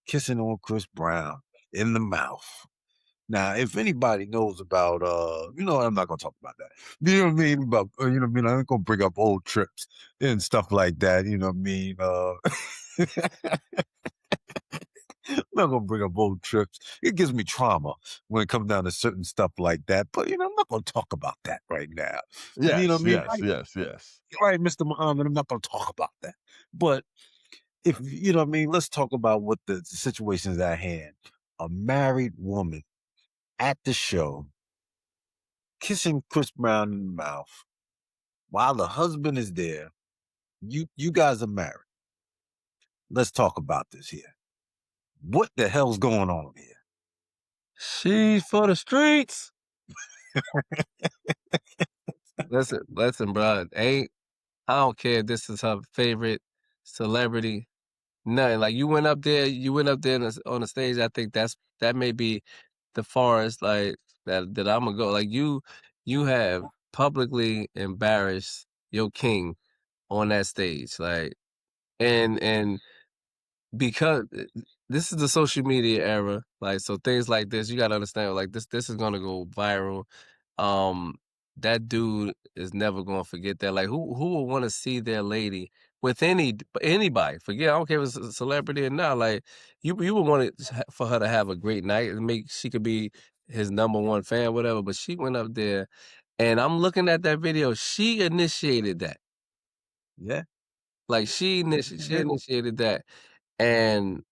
kissing on Chris Brown in the mouth. Now, if anybody knows about, you know, I'm not gonna talk about that. You know what I mean? About, you know what I mean? I ain't gonna bring up old trips and stuff like that. You know what I mean? not gonna bring up old trips. It gives me trauma when it comes down to certain stuff like that. But I'm not gonna talk about that right now. You know what Yes, I mean? yes, yes, yes. Right, Mr. Muhammad. I'm not gonna talk about that. But if you know what I mean, let's talk about what the situation is at hand. A married woman at the show kissing Chris Brown in the mouth while the husband is there. You guys are married. Let's talk about this here. What the hell's going on here? She's for the streets. Listen, bro. I don't care if this is her favorite celebrity. Nothing. Like you went up there on the stage. I think that may be the farthest like that I'm gonna go. Like you have publicly embarrassed your king on that stage. Like and because this is the social media era, like so things like this, you gotta understand like this is gonna go viral. That dude is never gonna forget that. Like who would want to see their lady with anybody? Forget, I don't care if it's a celebrity or not. Like you would want it for her to have a great night and she could be his number one fan, whatever. But she went up there and I'm looking at that video, she initiated that. Yeah. Like she initiated that. And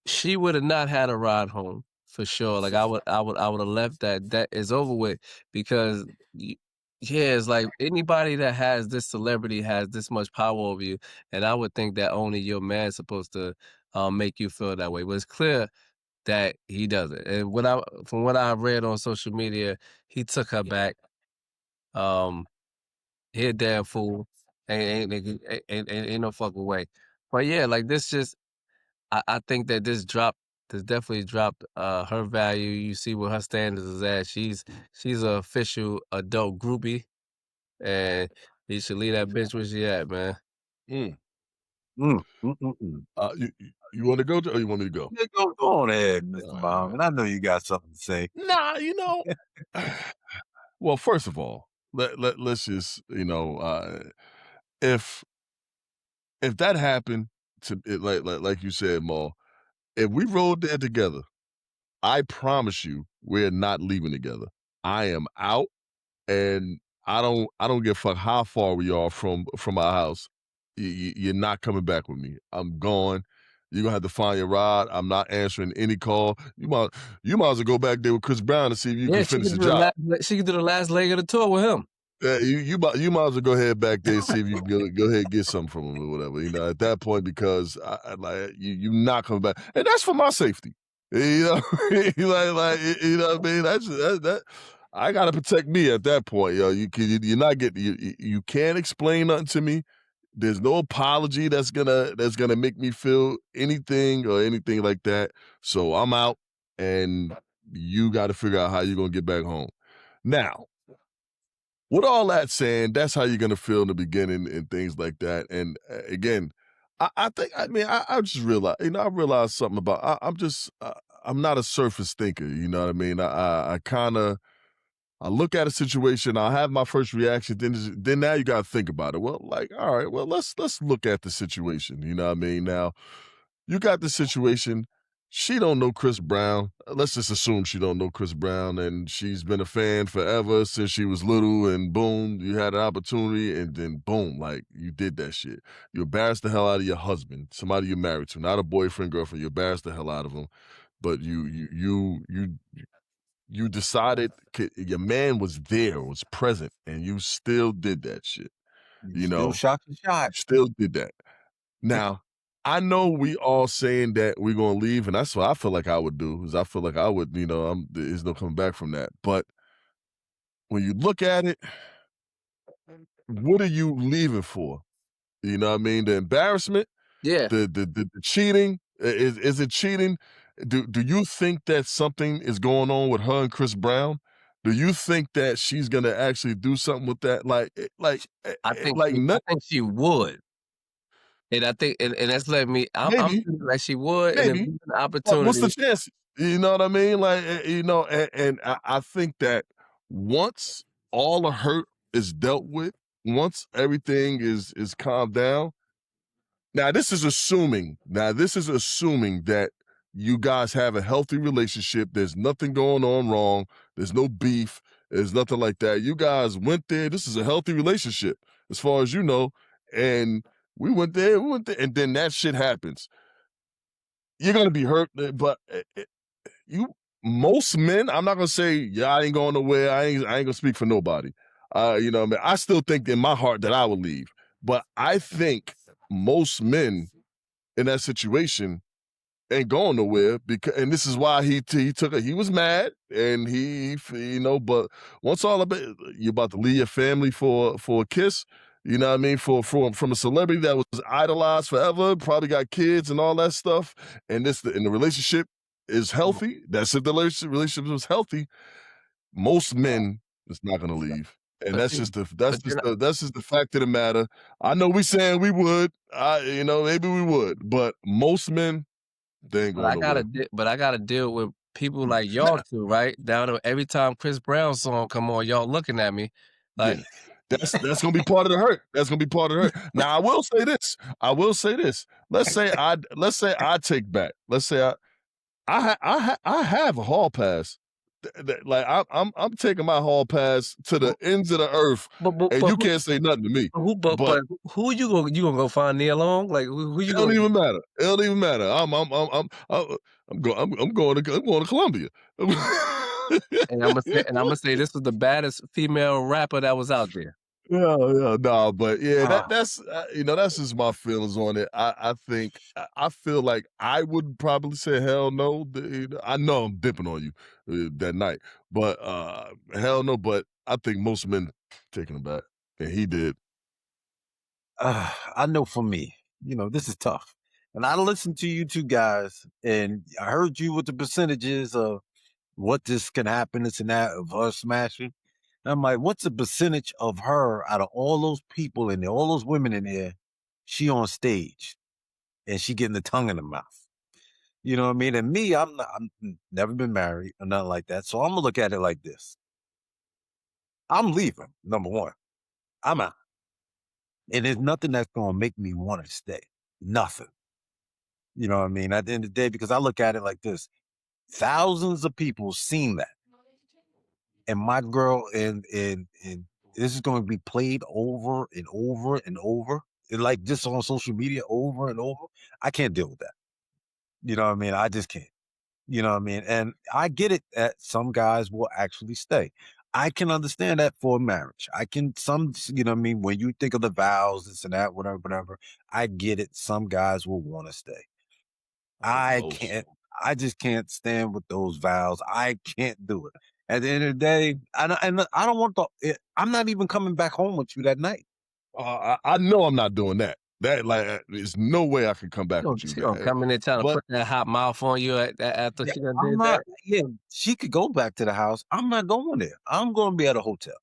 she would have not had a ride home for sure. Like I would have left that is over with because it's like anybody that has this celebrity has this much power over you, and I would think that only your man's supposed to make you feel that way. But it's clear that he doesn't. And from what I read on social media, he took her back. He a damn fool. Ain't no fucking way. But yeah, like this just I think that this definitely dropped her value. You see where her standards is at. She's an official adult groupie, and you should leave that bitch where she at, man. You want to go or you want me to go? Yeah, go on ahead, Mr. Muhammad. I know you got something to say. Nah, well, first of all, let's just, if that happened to it, like you said, Maul, if we rode there together, I promise you, we're not leaving together. I am out, and I don't give a fuck how far we are from our house. You're not coming back with me. I'm gone. You're gonna have to find your ride. I'm not answering any call. You might as well go back there with Chris Brown and see if you can finish the job. She could do the last leg of the tour with him. Yeah, you might as well go ahead back there and see if you can go ahead and get something from him or whatever. At that point, because like you're not coming back, and that's for my safety. Like you know what I mean. That's that. I gotta protect me at that point, yo. You're not getting you can't explain nothing to me. There's no apology that's gonna make me feel anything or anything like that. So I'm out, and you got to figure out how you're gonna get back home. Now, with all that saying, that's how you're gonna feel in the beginning and things like that. And again, I think I just realized, I realized something about I'm not a surface thinker. You know what I mean? I kind of I look at a situation, I'll have my first reaction, then now you got to think about it. Well, like, all right, well, let's look at the situation. You know what I mean? Now, you got the situation. She don't know Chris Brown. Let's just assume she don't know Chris Brown, and she's been a fan forever since she was little. And boom, you had an opportunity, and then boom, like you did that shit. You embarrassed the hell out of your husband, somebody you're married to, not a boyfriend, girlfriend. You embarrassed the hell out of him, but you decided your man was there, was present, and you still did that shit. You still know, shot the shot. still did that. Now, I know we all saying that we're gonna leave, and that's what I feel like I would do. Is I feel like I would, there's no coming back from that. But when you look at it, what are you leaving for? You know what I mean? The embarrassment, Yeah. the cheating. Is it cheating? Do you think that something is going on with her and Chris Brown? Do you think that she's gonna actually do something with that? I think she would. And I think, and that's letting me. I'm maybe, thinking like she would, and if maybe. given the What's the opportunity. chances? You know what I mean? Like, and I think that once all the hurt is dealt with, once everything is calmed down. Now this is assuming that you guys have a healthy relationship. There's nothing going on wrong. There's no beef. There's nothing like that. You guys went there. This is a healthy relationship, as far as you know. And we went there, and then that shit happens. You're gonna be hurt, but you most men, I'm not gonna say, yeah, I ain't going nowhere. I ain't gonna speak for nobody. You know what I mean? I still think in my heart that I would leave. But I think most men in that situation ain't going nowhere, because, and this is why he took it. He was mad, and but once all of it, you about to leave your family for a kiss, you know what I mean, from a celebrity that was idolized forever, probably got kids and all that stuff, and the relationship is healthy. That's if the relationship was healthy. Most men is not going to leave. And But that's see, just but you're not, that's just the fact of the matter. I know we saying we would, maybe we would, but most men, they ain't but going I gotta, nowhere. but I gotta deal with people like y'all Nah, two, right? Down to every time Chris Brown song come on, y'all looking at me like, yeah, that's gonna be part of the hurt. That's gonna be part of the hurt. Now, I will say this. Let's say I take back. Let's say I have a hall pass. Like I'm taking my hall pass to the ends of the earth, but but, and but you can't say nothing to me. But but who you gonna go find Neil Long? Like who it you don't gonna? even matter. It don't even matter. I'm going to Columbia. And I'm gonna say this was the baddest female rapper that was out there. Yeah, nah, but yeah, Ah, that's just my feelings on it. I think I feel like I would probably say hell no. I know I'm dipping on you that night, but hell no. But I think most men taking him back, and he did. I know for me, this is tough. And I listened to you two guys, and I heard you with the percentages of what this can happen, this and that, of her smashing. And I'm like, what's the percentage of her out of all those people in there, all those women in there? She on stage and she getting the tongue in the mouth. You know what I mean? And me, I'm never been married or nothing like that. So I'm gonna look at it like this. I'm leaving, number one. I'm out. And there's nothing that's gonna make me want to stay. Nothing. You know what I mean? At the end of the day, because I look at it like this. Thousands of people seen that. And my girl and this is going to be played over and over and over. And like just on social media over and over. I can't deal with that. You know what I mean? I just can't. You know what I mean? And I get it that some guys will actually stay. I can understand that for marriage. You know what I mean? When you think of the vows, this and that, whatever, whatever, I get it. Some guys will want to stay. I Most. can't. I just can't stand with those vows. I can't do it. At the end of the day, and I don't want I'm not even coming back home with you that night. I know I'm not doing that. There's no way I can come back with you. She gonna come in there trying to But put that hot mouth on you after Yeah, she done I'm did not. that. Yeah, she could go back to the house. I'm not going there. I'm going to be at a hotel.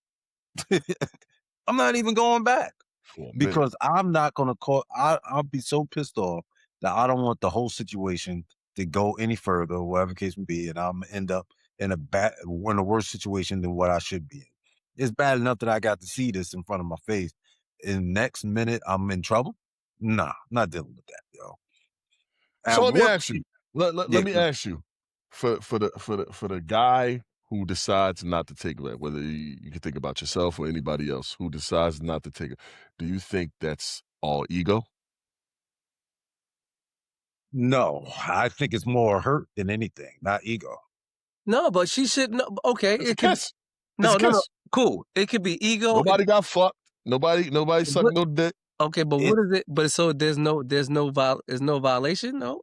I'm not even going back. for a minute. Because I'm not gonna call. I'll be so pissed off that I don't want the whole situation to go any further, whatever the case may be, and I'm gonna end up in a worse situation than what I should be in. It's bad enough that I got to see this in front of my face. In next minute, I'm in trouble. Nah, not dealing with that, yo. So And let me what? ask you. Let Yeah, me ask you, for the guy who decides not to take it, whether you can think about yourself or anybody else who decides not to take it, do you think that's all ego? no, I think it's more hurt than anything, not ego. No, but she should know. Okay, It's a it could. kiss. It's a No. kiss. Cool. It could be ego. Nobody got fucked. Nobody sucked What? no dick. Okay, but It what is it? But so there's no violation, no,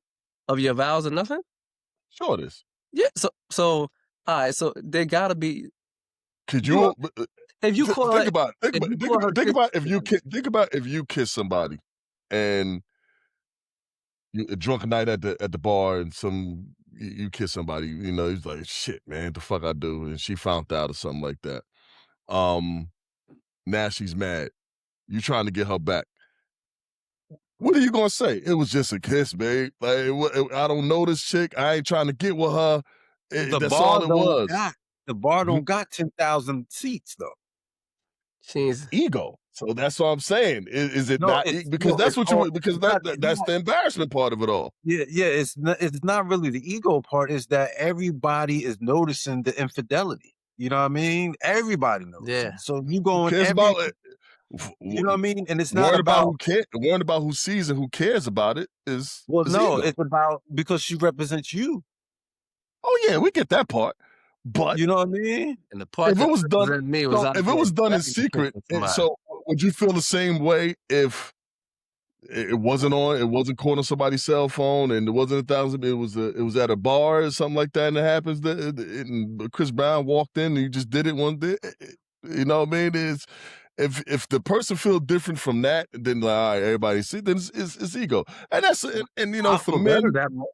of your vows or nothing. Sure it is. Yeah. So all right. So there gotta be. Could You you if you call her think about if you call her think about if you kiss somebody and you a drunk night at the bar and you kiss somebody, he's like, shit, man, the fuck I do, and she found out or something like that. Now she's mad. You trying to get her back. What are you gonna say? It was just a kiss, babe. I don't know this chick. I ain't trying to get with her. the That's all bar it don't was. got the bar Mhm. don't got 10,000 seats though. she's Ego. So that's what I'm saying. Is it No, not? it's Because no, that's it's what all. you. Because It's that's not. the embarrassment part of it all. Yeah. It's not really the ego part. It's that everybody is noticing the infidelity. You know what I mean? Everybody noticing. Yeah. So you Who going cares every. about it? You know what I mean? And it's not Worried about about. who care. Worried about who sees and who cares about it is Well, no, ego. it's about because she represents you. Oh yeah, we get that part. But You know what I mean? And the part if it that was done, represented me was so out if it there was done in begging secret, attention to mine. so would you feel the same way if it wasn't on? It wasn't caught on somebody's cell phone, and it wasn't 1,000. It was at a bar or something like that, and it happens that and Chris Brown walked in and he just did it one day. You know what I mean? Is if the person feels different from that, then like, all right, everybody see, then it's ego, and that's and you know I for feel better men, that way.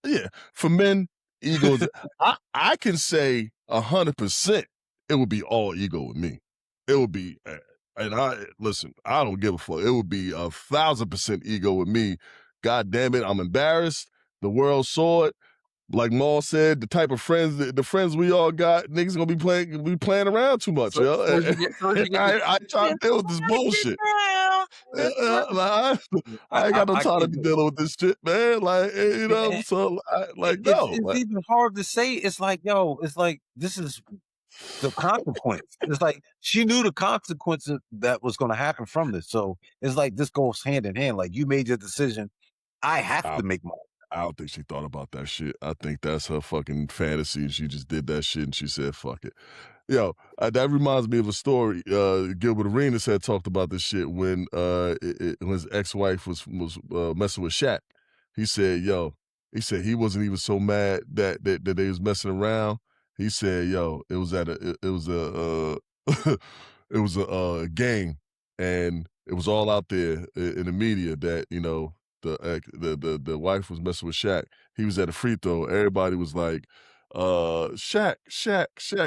yeah, for men, egos. I can say 100%. It would be all ego with me. It would be, and I listen. I don't give a fuck. It would be 1,000% ego with me. God damn it, I'm embarrassed. The world saw it. Like Maul said, the type of friends, the friends we all got, niggas gonna be playing around too much, So, yo. so as you get, so as you get the I try to deal with this bullshit. Like, I ain't got no I time to get be it. dealing with this shit, man. Like, you know, so like, no, It's like, even hard to say. It's like, yo, it's like this is the consequence. It's like she knew the consequences that was going to happen from this. So it's like this goes hand in hand. Like you made your decision. I have I, to make mine. I don't think she thought about that shit. I think that's her fucking fantasy, and she just did that shit, and she said, "Fuck it." Yo, that reminds me of a story. Gilbert Arenas had talked about this shit when when his ex-wife was messing with Shaq. He said, "Yo," he said he wasn't even so mad that they was messing around. He said, "Yo, it was at a it was a it was a game, and it was all out there in the media that you know." The wife was messing with Shaq. He was at a free throw. Everybody was like, Shaq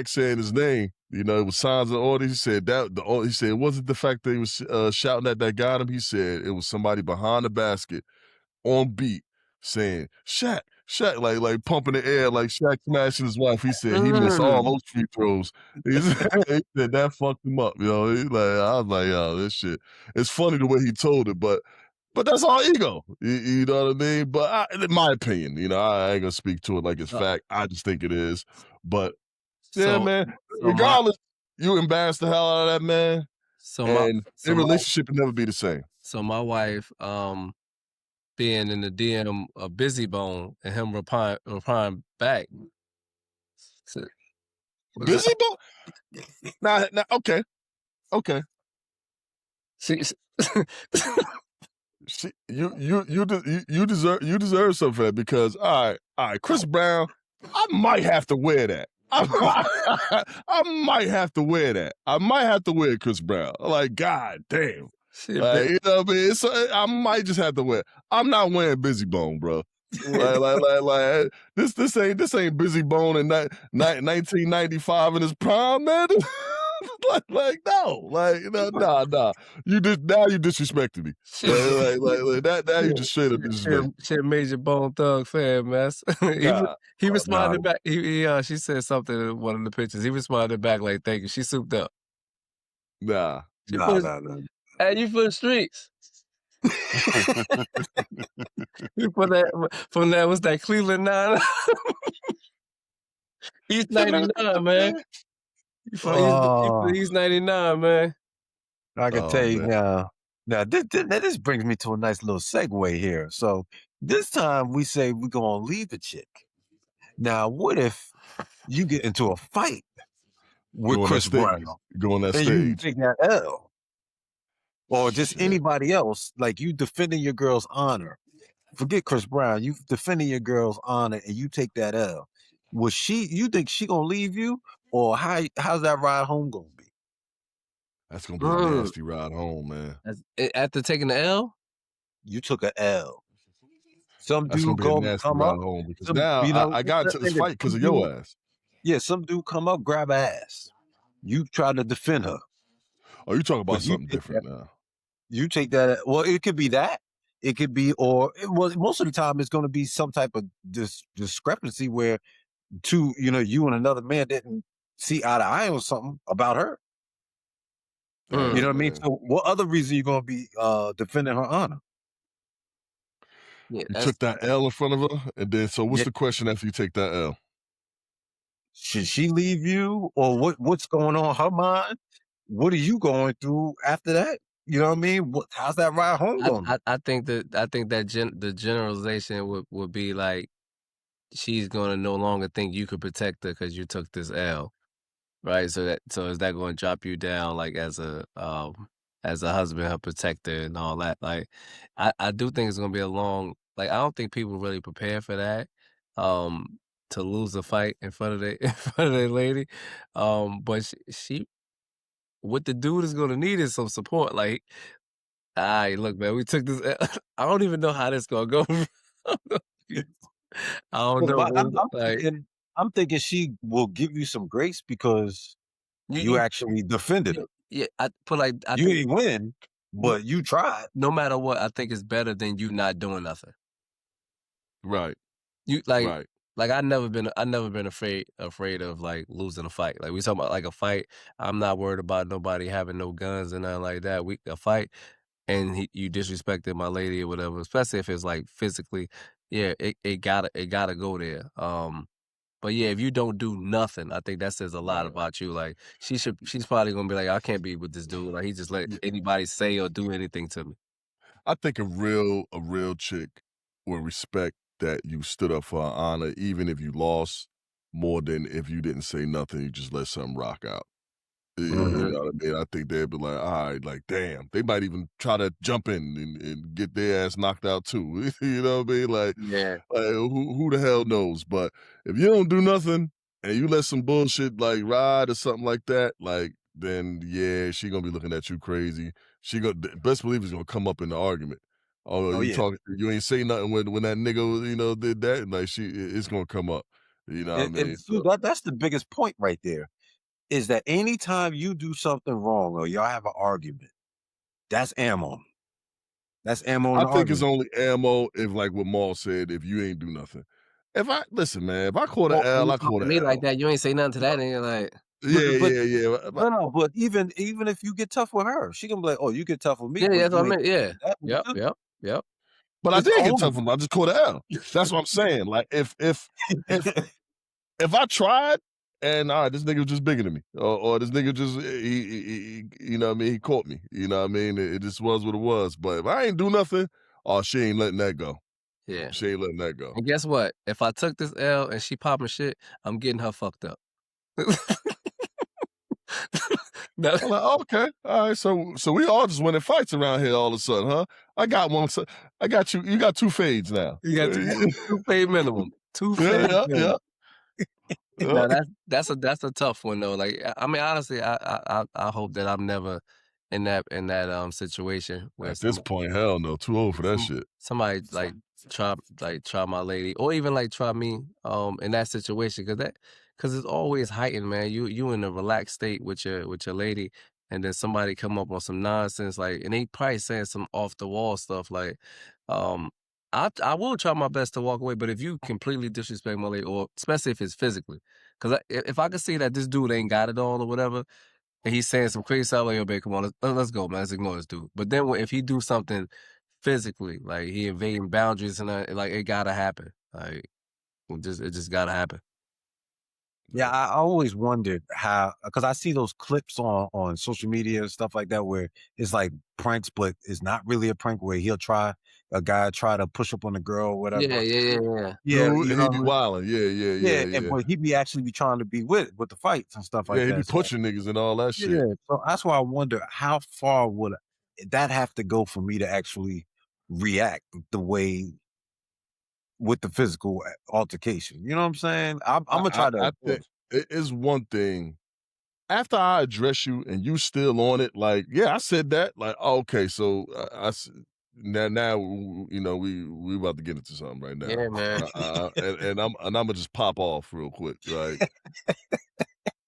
saying his name. You know, it was signs and orders. He said he said it wasn't the fact that he was shouting at that got him. He said it was somebody behind the basket on beat saying Shaq, like pumping the air, like Shaq smashing his wife. He said he missed all those free throws. He said that fucked him up, yo. I was like, yo, this shit. It's funny the way he told it, but that's all ego. You know what I mean? But in my opinion, you know, I ain't gonna speak to it like it's fact. I just think it is. But yeah, so man. so my Regardless, you embarrassed the hell out of that man, so my and so their my relationship will never be the same. so my wife being in the DM a busy bone and him replying back. So, was Busy, that, bro? Nah, okay. she, You deserve something for that because all right, Chris Brown, I might have to wear that. I might have to wear that. I might have to wear Chris Brown. Like, god damn. she a Like, bit, you know what I mean? I might just have to wear. I'm not wearing Busy Bone, bro. Like this ain't Busy Bone in 1995 in his prime, man. like no, like nah. You disrespected me. she a bit, Like that. Now you just straight up disrespect. she a major Bone Thug fan, man. He Nah. responded back. She said something in one of the pictures. He responded back like, "Thank you." She souped up. Nah. She put, "Hey, you for the streets." From that was that Cleveland 9 East 99, man. You from East 99, man. I can tell you man. now. Now this brings me to a nice little segue here. So this time we say we're gonna leave the chick. Now, what if you get into a fight with Go on that Chris stage. Brown Go on that and you stage. take that L, or just Shit. anybody else, like you defending your girl's honor? Forget Chris Brown. You defending your girl's honor and you take that L. You think she gonna leave you, or how's that ride home gonna be? That's gonna be a nasty ride home, man. After taking the L? You took a L. Some That's gonna dude be a nasty come ride up. home because Some, now I got into this fight because of your ass. Yeah, some dude come up, grab her ass. You try to defend her. Oh, you talking about But you something different now. You take that. Well, it could be that. It could be, most of the time it's going to be some type of discrepancy where you and another man didn't see eye to eye on something about her. You know what I mean? Man. So what other reason you gonna be defending her honor? Yeah, You that's took that L in front of her, and then so what's Yeah, the question after you take that L? should she leave you, or what's going on in her mind? What are you going through after that? You know what I mean? How's that ride home going? I think that the generalization would be like she's gonna no longer think you could protect her because you took this L, right? So is that going to drop you down like as a husband, her protector, and all that? Like, I do think it's gonna be a long. Like, I don't think people really prepare for that. To lose a fight in front of in front of their lady. But she what the dude is gonna need is some support. Like, alright, look, man, we took this. I don't even know how this gonna go. I don't know, But man. Like, I'm thinking she will give you some grace because you you, actually defended her. yeah. I put like I You think didn't win, but you tried. no matter what, I think it's better than you not doing nothing. Right. You Right. like I never been afraid of like losing a fight. Like we talking about like a fight. I'm not worried about nobody having no guns and nothing like that. A fight and you disrespected my lady or whatever, especially if it's like physically. Yeah, it gotta go there. But yeah, if you don't do nothing, I think that says a lot Right. about you. Like she's probably gonna be like, I can't be with this dude. Like he just let Yeah. anybody say or do anything to me. I think a real chick will respect that you stood up for her honor, even if you lost, more than if you didn't say nothing, you just let something rock out. You Mhm. know what I mean? I think they'd be like, all right, like, damn. They might even try to jump in and get their ass knocked out too. You know what I mean? Yeah. Who the hell knows? But if you don't do nothing and you let some bullshit like ride or something like that, like, then yeah, she gonna be looking at you crazy. She gonna best believe it's gonna come up in the argument. Oh, Oh you yeah. talking? You ain't say nothing when that nigga did that. Like it's gonna come up. You know what I mean? And see, that's the biggest point right there. Is that anytime you do something wrong or y'all have an argument, that's ammo. That's ammo in I the think it's argument. only ammo if, like what Maul said, if you ain't do nothing. If I listen, man, if I caught an Well, when L, you I caught talking an to me like L. that, you ain't say nothing to that, and you're like, Yeah, But yeah, yeah. no, but even if you get tough with her, she gonna be like, "Oh, you get tough with me, yeah, but that's what you I ain't meant. Yeah. that Yep. nigga." Yep. Yep. But I It's did get only tough with him. I just caught an L. That's what I'm saying. Like if if I tried and all right, this nigga was just bigger than me, or this nigga just you know what I mean, he caught me. You know what I mean? It just was what it was. But if I ain't do nothing, oh, she ain't letting that go. Yeah. She ain't letting that go. And guess what? If I took this L and she popping shit, I'm getting her fucked up. No, I'm like, okay, all right. So we all just winning fights around here all of a sudden, huh? I got one. I got you. You got two fades now. you got two fade minimum. Two Yeah, fade yeah, yeah. minimum. Yeah. No, that's a tough one though. Like I mean, honestly, I hope that I'm never in that situation where At this point, hell no. Too old for that shit. somebody try my lady or even like try me in that situation because it's always heightened, man. You in a relaxed state with your lady, and then somebody come up on some nonsense like, and they probably saying some off the wall stuff like um I will try my best to walk away, but if you completely disrespect my lady, or especially if it's physically, because if I can see that this dude ain't got it all or whatever, and he's saying some crazy stuff like, "Yo, babe, come on, let's go, man. Let's ignore this dude." But then if he do something physically, like he invading boundaries and like it gotta happen. Like it just gotta happen. Yeah, I always wondered how, because I see those clips on social media and stuff like that where it's like pranks, but it's not really a prank. Where a guy try to push up on a girl or whatever. Yeah. Yeah, Dude, you he know, be wilding. Yeah, yeah, yeah, yeah, yeah. but he be actually be trying to be with the fights and stuff Yeah, like he be that. So pushing niggas and all that shit. yeah, so that's why I wonder how far would that have to go for me to actually react the way with the physical altercation. You know what I'm saying? I'm gonna try to I avoid think it. it is one thing. After I address you and you still on it, like, yeah, I said that. Like, oh, okay, so now we about to get into something right now, Yeah, man. and I'm gonna just pop off real quick, right?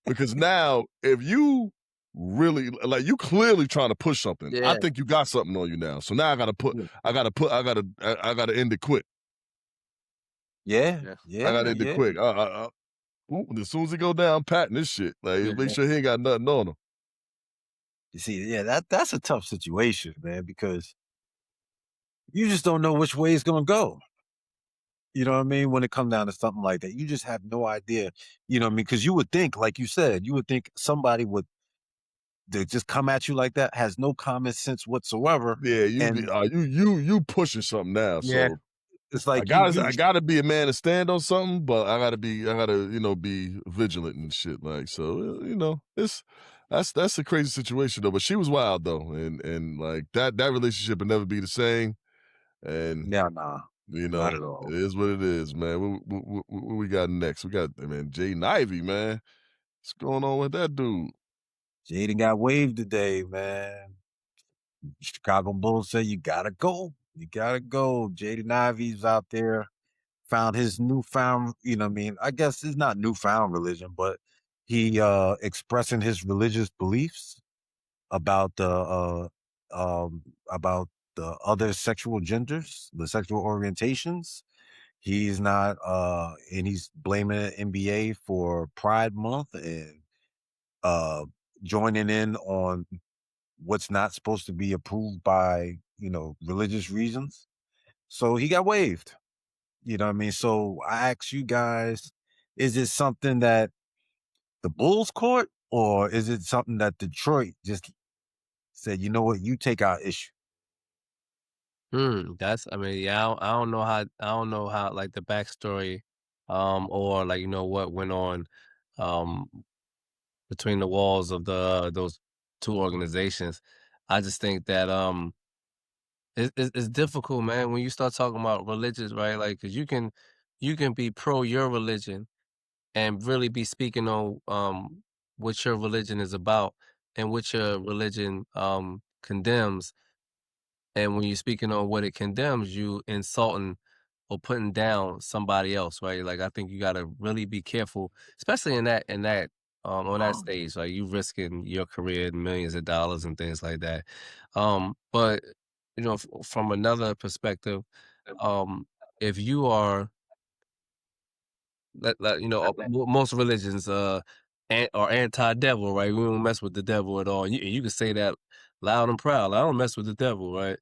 Because now if you really like you clearly trying to push something, I Yeah. think you got something on you now. So now I gotta end it quick. Yeah, Yeah. I yeah, gotta end it yeah. quick. Ooh, as soon as he go down, patting this shit. Like, Yeah. make sure he ain't got nothing on him. You see, yeah, that's a tough situation, man, because you just don't know which way it's gonna go. You know what I mean? When it comes down to something like that, you just have no idea. You know what I mean? Because you would think, like you said, you would think somebody would that just come at you like that has no common sense whatsoever, Yeah, and you pushing something now. yeah, So it's I like gotta I gotta be a man to stand on something, but I gotta be vigilant and shit. Like so, it's that's a crazy situation though. But she was wild though, and like that relationship will never be the same. And yeah, nah, not at it all. is what it is, man. What we got next? We got man Jay Ivy, man. What's going on with that dude? Jaden got waived today, man. Chicago Bulls say you gotta go. You gotta go. Jaden Ivey's out there, found his newfound, you know what I mean? I guess it's not newfound religion, but he expressing his religious beliefs about about the other sexual genders, the sexual orientations. He's not and he's blaming the NBA for Pride Month and uh joining in on what's not supposed to be approved by, religious reasons. So he got waived. You know what I mean? So I ask you guys, is it something that the Bulls caught, or is it something that Detroit just said, you know what, you take our issue? That's I mean, yeah, I don't know how like the backstory, or like what went on, um, between the walls of those two organizations. I just think that it's difficult, man, when you start talking about religious, right? Like, cause you can be pro your religion and really be speaking on what your religion is about and what your religion condemns. And when you're speaking on what it condemns, you insulting or putting down somebody else, right? Like I think you gotta really be careful, especially in that on that stage. Like you risking your career and millions of dollars and things like that. But from another perspective, um, if you are most religions are anti-devil, right? We don't mess with the devil at all. You can say that loud and proud. I don't mess with the devil, right?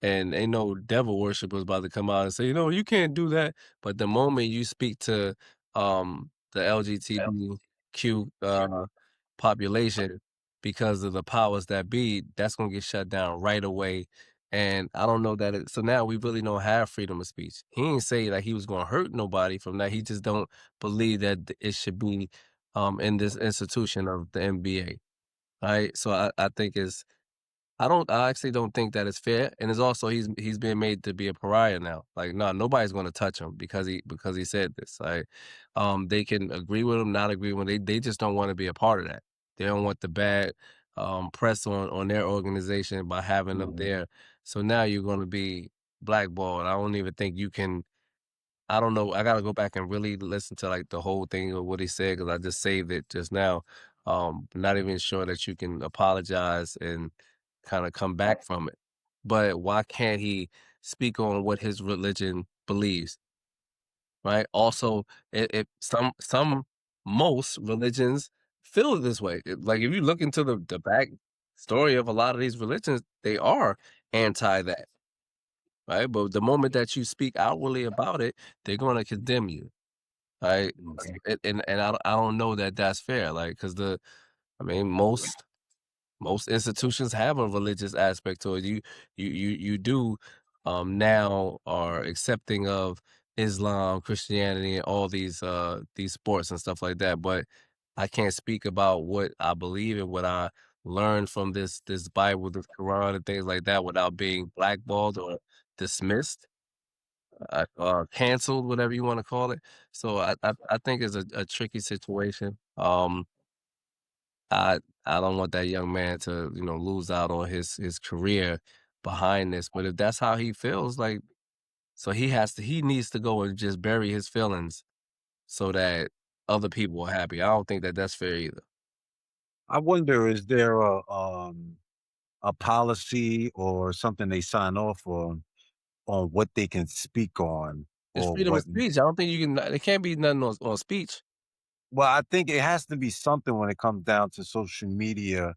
And ain't no devil worshipers about to come out and say, you can't do that. But the moment you speak to the LGBTQ population because of the powers that be, that's gonna get shut down right away. And I don't know that so now we really don't have freedom of speech. He ain't say that he was gonna hurt nobody from that. He just don't believe that it should be in this institution of the NBA. Right. So I think I actually don't think that it's fair. And it's also he's being made to be a pariah now. Like, no, nobody's gonna touch him because he said this. Like they can agree with him, not agree with him. They just don't want to be a part of that. They don't want the bad press on their organization by having them there. So now you're gonna be blackballed. I don't even think you can I don't know. I gotta go back and really listen to like the whole thing of what he said because I just saved it just now. Not even sure that you can apologize and kind of come back from it. But why can't he speak on what his religion believes? Right. Also, it some most religions feel this way. Like if you look into the back story of a lot of these religions, they are anti that. Right. But the moment that you speak outwardly about it, they're going to condemn you. Right? And I don't know that that's fair, like, because I mean, most institutions have a religious aspect to it. You do, now are accepting of Islam, Christianity, and all these sports and stuff like that, but I can't speak about what I believe and what I learned from this Bible, this Quran, and things like that without being blackballed or dismissed canceled, whatever you want to call it. So I think it's a tricky situation. I I don't want that young man to lose out on his career behind this. But if that's how he feels, like so he needs to go and just bury his feelings so that other people are happy. I don't think that that's fair either. I wonder, is there a policy or something they sign off on what they can speak on It's or freedom of what? speech. I don't think you can. It can't be nothing on speech. Well, I think it has to be something when it comes down to social media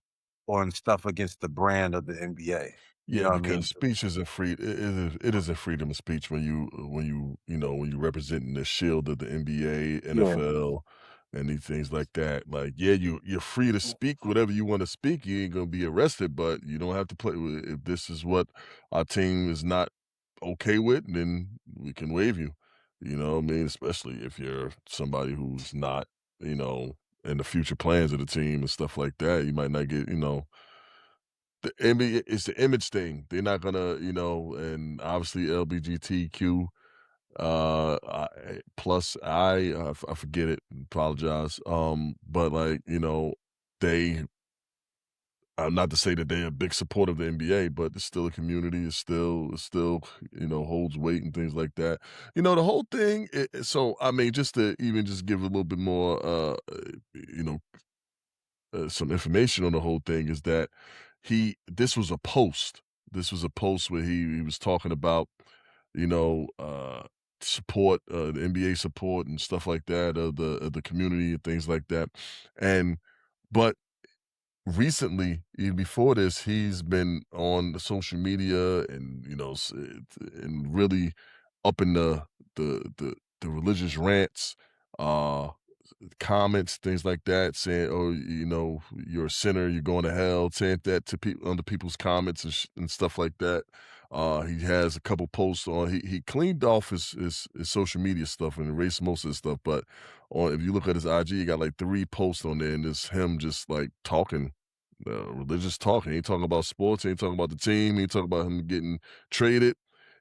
on stuff against the brand of the NBA. You Yeah, know what I mean? because speech isn't free. It isn't freedom of speech when when you representing the shield of the NBA, Yeah. NFL, and these things like that. Like, yeah, you're free to speak whatever you want to speak. You ain't gonna be arrested, but you don't have to play. If this is what our team is not okay with, then we can waive you. You know what I mean? Especially if you're somebody who's not, in the future plans of the team and stuff like that. You might not get, the NBA, it's the image thing. They're not gonna, and obviously LBGTQ plus I forget it. Apologize. But like they. Not to say that they're a big supporter of the NBA, but it's still a community. It's still holds weight and things like that. The whole thing. So I mean, just to even just give a little bit more, you know, some information on the whole thing is that he this was a post. This was a post where he was talking about, you know, uh support, the NBA support and stuff like that of the community and things like that. And but recently, even before this, he's been on the social media and and really up in the religious rants, uh comments, things like that, saying, "Oh, you're a sinner, you're going to hell," saying that to people under people's comments and stuff like that. He has a couple posts on. He cleaned off his social media stuff and erased most of his stuff. But on if you look at his IG, he got like 3 posts on there, and it's him just like talking. Religious talking. He ain't talking about sports. He ain't talking about the team. He ain't talking about him getting traded.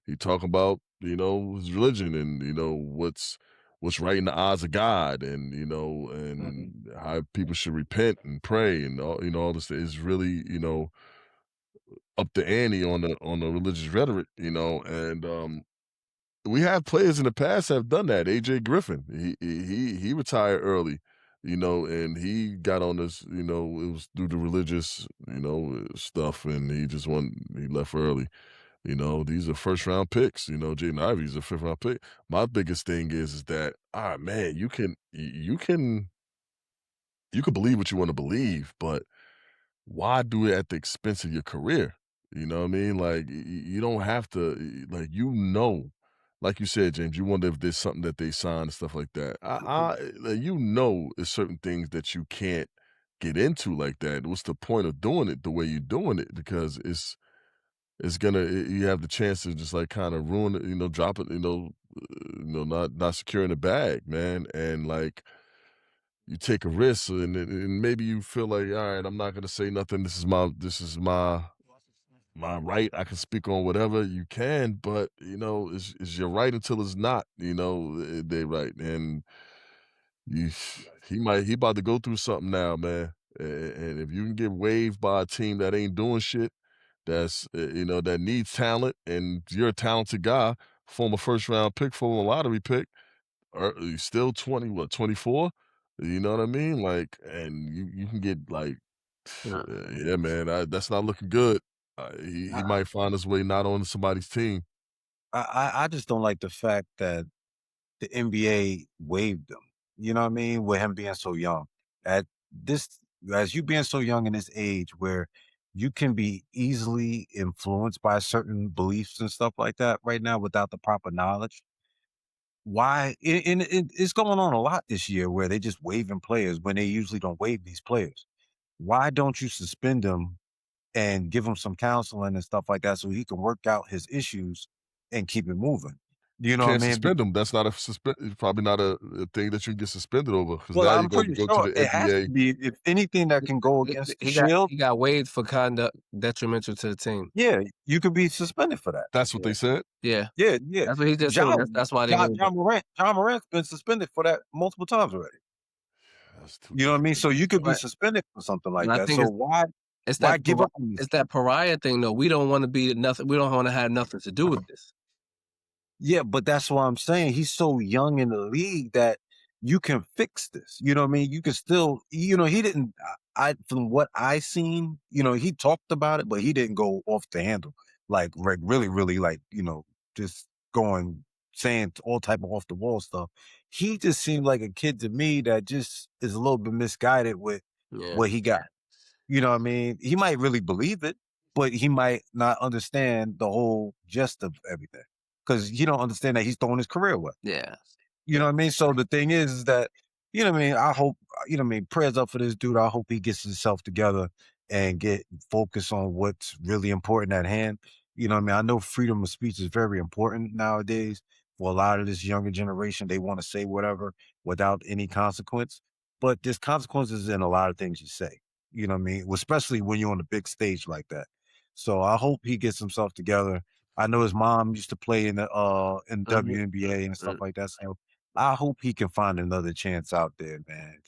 He talking about his religion and what's right in the eyes of God, and Mhm. and how people should repent and pray, and all this is really up the ante on the religious rhetoric, and we have players in the past have done that. AJ Griffin, he retired early, and he got on this, it was due to religious, stuff, and he left early. These are first round picks. Jaden Ivey's a 5th round pick. My biggest thing is that, man, you can believe what you want to believe, but why do it at the expense of your career? You know what I mean? Like you don't have to like like you said, James, you wonder if there's something that they sign and stuff like that. Like, there's certain things that you can't get into like that. What's the point of doing it the way you're doing it? Because you have the chance to just like kind of ruin it, drop it, not securing the bag, man. And like you take a risk and maybe you feel like, all right, I'm not gonna say nothing. This is my right. I can speak on whatever you can, but it's your right until it's not, they right. And you he about to go through something now, man. And if you can get waived by a team that ain't doing shit, that needs talent, and you're a talented guy, former 1st round pick, former lottery pick, or you still 20, what, 24? You know what I mean? Like, and you can get like, Yeah. yeah, man, that's not looking good. He I, might find his way not on somebody's team. I just don't like the fact that the NBA waived him. You know what I mean? With him being so young. At this, as you being so young in this age where you can be easily influenced by certain beliefs and stuff like that right now without the proper knowledge. Why? It's going on a lot this year where they just waiving players when they usually don't waive these players. Why don't you suspend them and give him some counseling and stuff like that so he can work out his issues and keep it moving? You You know what I can't mean? suspend him. That's not probably not a thing that you can get suspended over, because Well, now you're I'm going to pretty go to sure the it has NBA. to be, if anything that can go He against the he got shield, he got waived for conduct detrimental to the team. yeah, you could be suspended for that. That's what they said. Yeah, Yeah, yeah. that's what he just said. That's why they waived him. John Morant's been suspended for that multiple times already. That's too You know what I mean? So you could be But suspended for something but like I that. think So it's why give up on these it's kids? that pariah thing though. We don't want to be nothing. We don't want to have nothing to do with this. Yeah, but that's what I'm saying. He's so young in the league that you can fix this. You know what I mean? You can still, he didn't, from what I seen, he talked about it, but he didn't go off the handle. Like really, really like, just saying all type of off the wall stuff. He just seemed like a kid to me that just is a little bit misguided with Yeah, what he got. You know what I mean? He might really believe it, but he might not understand the whole gist of everything because he don't understand that he's throwing his career away. Yeah. You know what I mean? So the thing is that, you know what I mean? I hope, you know what I mean? Prayers up for this dude. I hope he gets himself together and get focused on what's really important at hand. You know what I mean? I know freedom of speech is very important nowadays for a lot of this younger generation. They want to say whatever without any consequence, but there's consequences in a lot of things you say. You know what I mean? Especially when you're on a big stage like that. So I hope he gets himself together. I know his mom used to play in Mhm. WNBA and stuff like that. So I hope he can find another chance out there, man.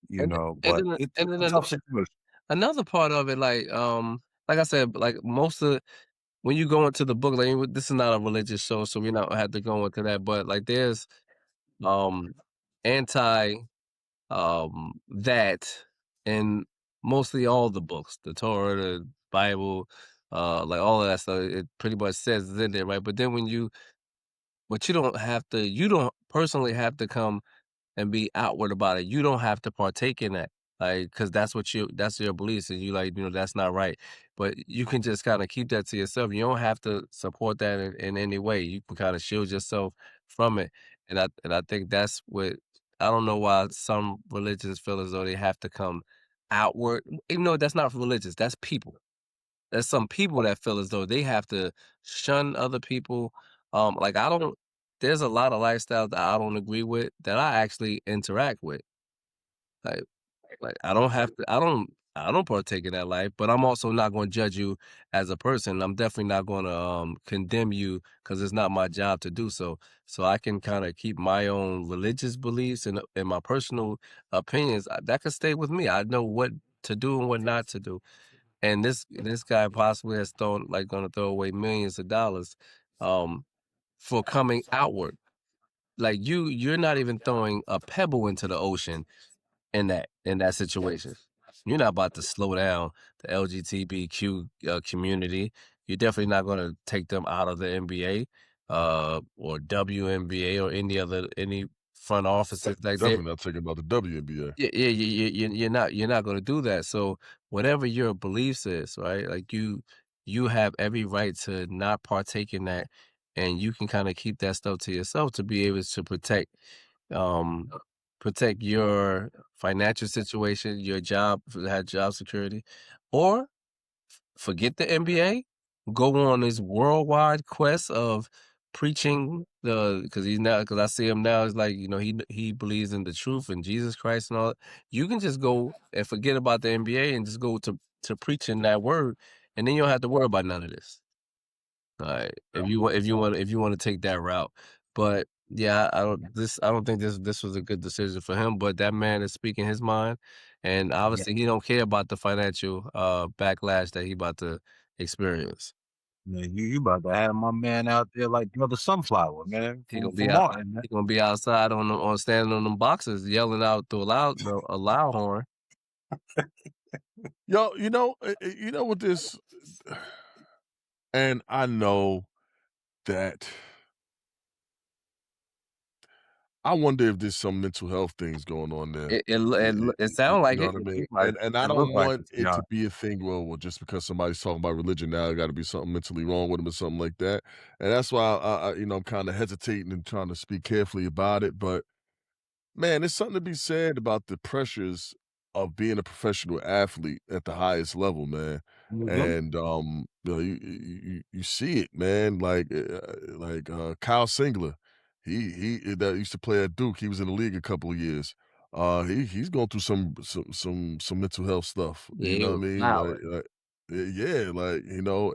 You And know, and but then it's and a then tough situation. another part of it, like I said, like most of when you go into the book, like this is not a religious show, so we not have to go into that. But like there's um anti that in mostly all the books, the Torah, the Bible, like all of that stuff. It pretty much says it's in there, right? But you don't personally have to come and be outward about it. You don't have to partake in that. Like, cause that's your beliefs and you like, that's not right. But you can just kind of keep that to yourself. You don't have to support that in any way. You can kind of shield yourself from it. And I think that's what I don't know why some religions feel as though they have to come outward. Even though that's not religious, that's people. There's some people that feel as though they have to shun other people. Like I don't. There's a lot of lifestyles that I don't agree with that I actually interact with. Like, like I don't have to. I don't partake in that life, but I'm also not going to judge you as a person. I'm definitely not going to condemn you because it's not my job to do so. So I can kind of keep my own religious beliefs and my personal opinions. That can stay with me. I know what to do and what not to do. And this guy possibly has gonna throw away millions of dollars for coming outward. Like you're not even throwing a pebble into the ocean in that situation. You're not about to slow down the LGBTQ community. You're definitely not going to take them out of the NBA or WNBA or any front offices like that. Definitely not taking about the WNBA. You're not going to do that. So whatever your beliefs is, right? Like you have every right to not partake in that, and you can kind of keep that stuff to yourself to be able to um protect your financial situation, your job, have job security, or forget the NBA, go on this worldwide quest of preaching because I see him now. It's like he believes in the truth and Jesus Christ and all. You can just go and forget about the NBA and just go to preaching that word, and then you don't have to worry about none of this. Alright, if you want to take that route. But yeah, I don't think this was a good decision for him, but that man is speaking his mind, and Yeah. obviously he don't care about the financial backlash that he about to experience. Man, you about to have my man out there like Brother Sunflower, man, He gonna for be out Martin, man. he gonna be outside on standing on them boxes yelling out through a loud horn. Yo, you know what this, and I know that I wonder if there's some mental health things going on there. It sound You like know it. what I mean? Like And I it look don't like want it, it to be a thing where, well, just because somebody's talking about religion now, got to be something mentally wrong with them or something like that. And that's why I'm kind of hesitating and trying to speak carefully about it. But man, there's something to be said about the pressures of being a professional athlete at the highest level, man. Mhm. And you see it, man. Kyle Singler, he that used to play at Duke. He was in the league a couple of years. He's going through some mental health stuff. Yeah, You he know what was I mean? violent. Yeah,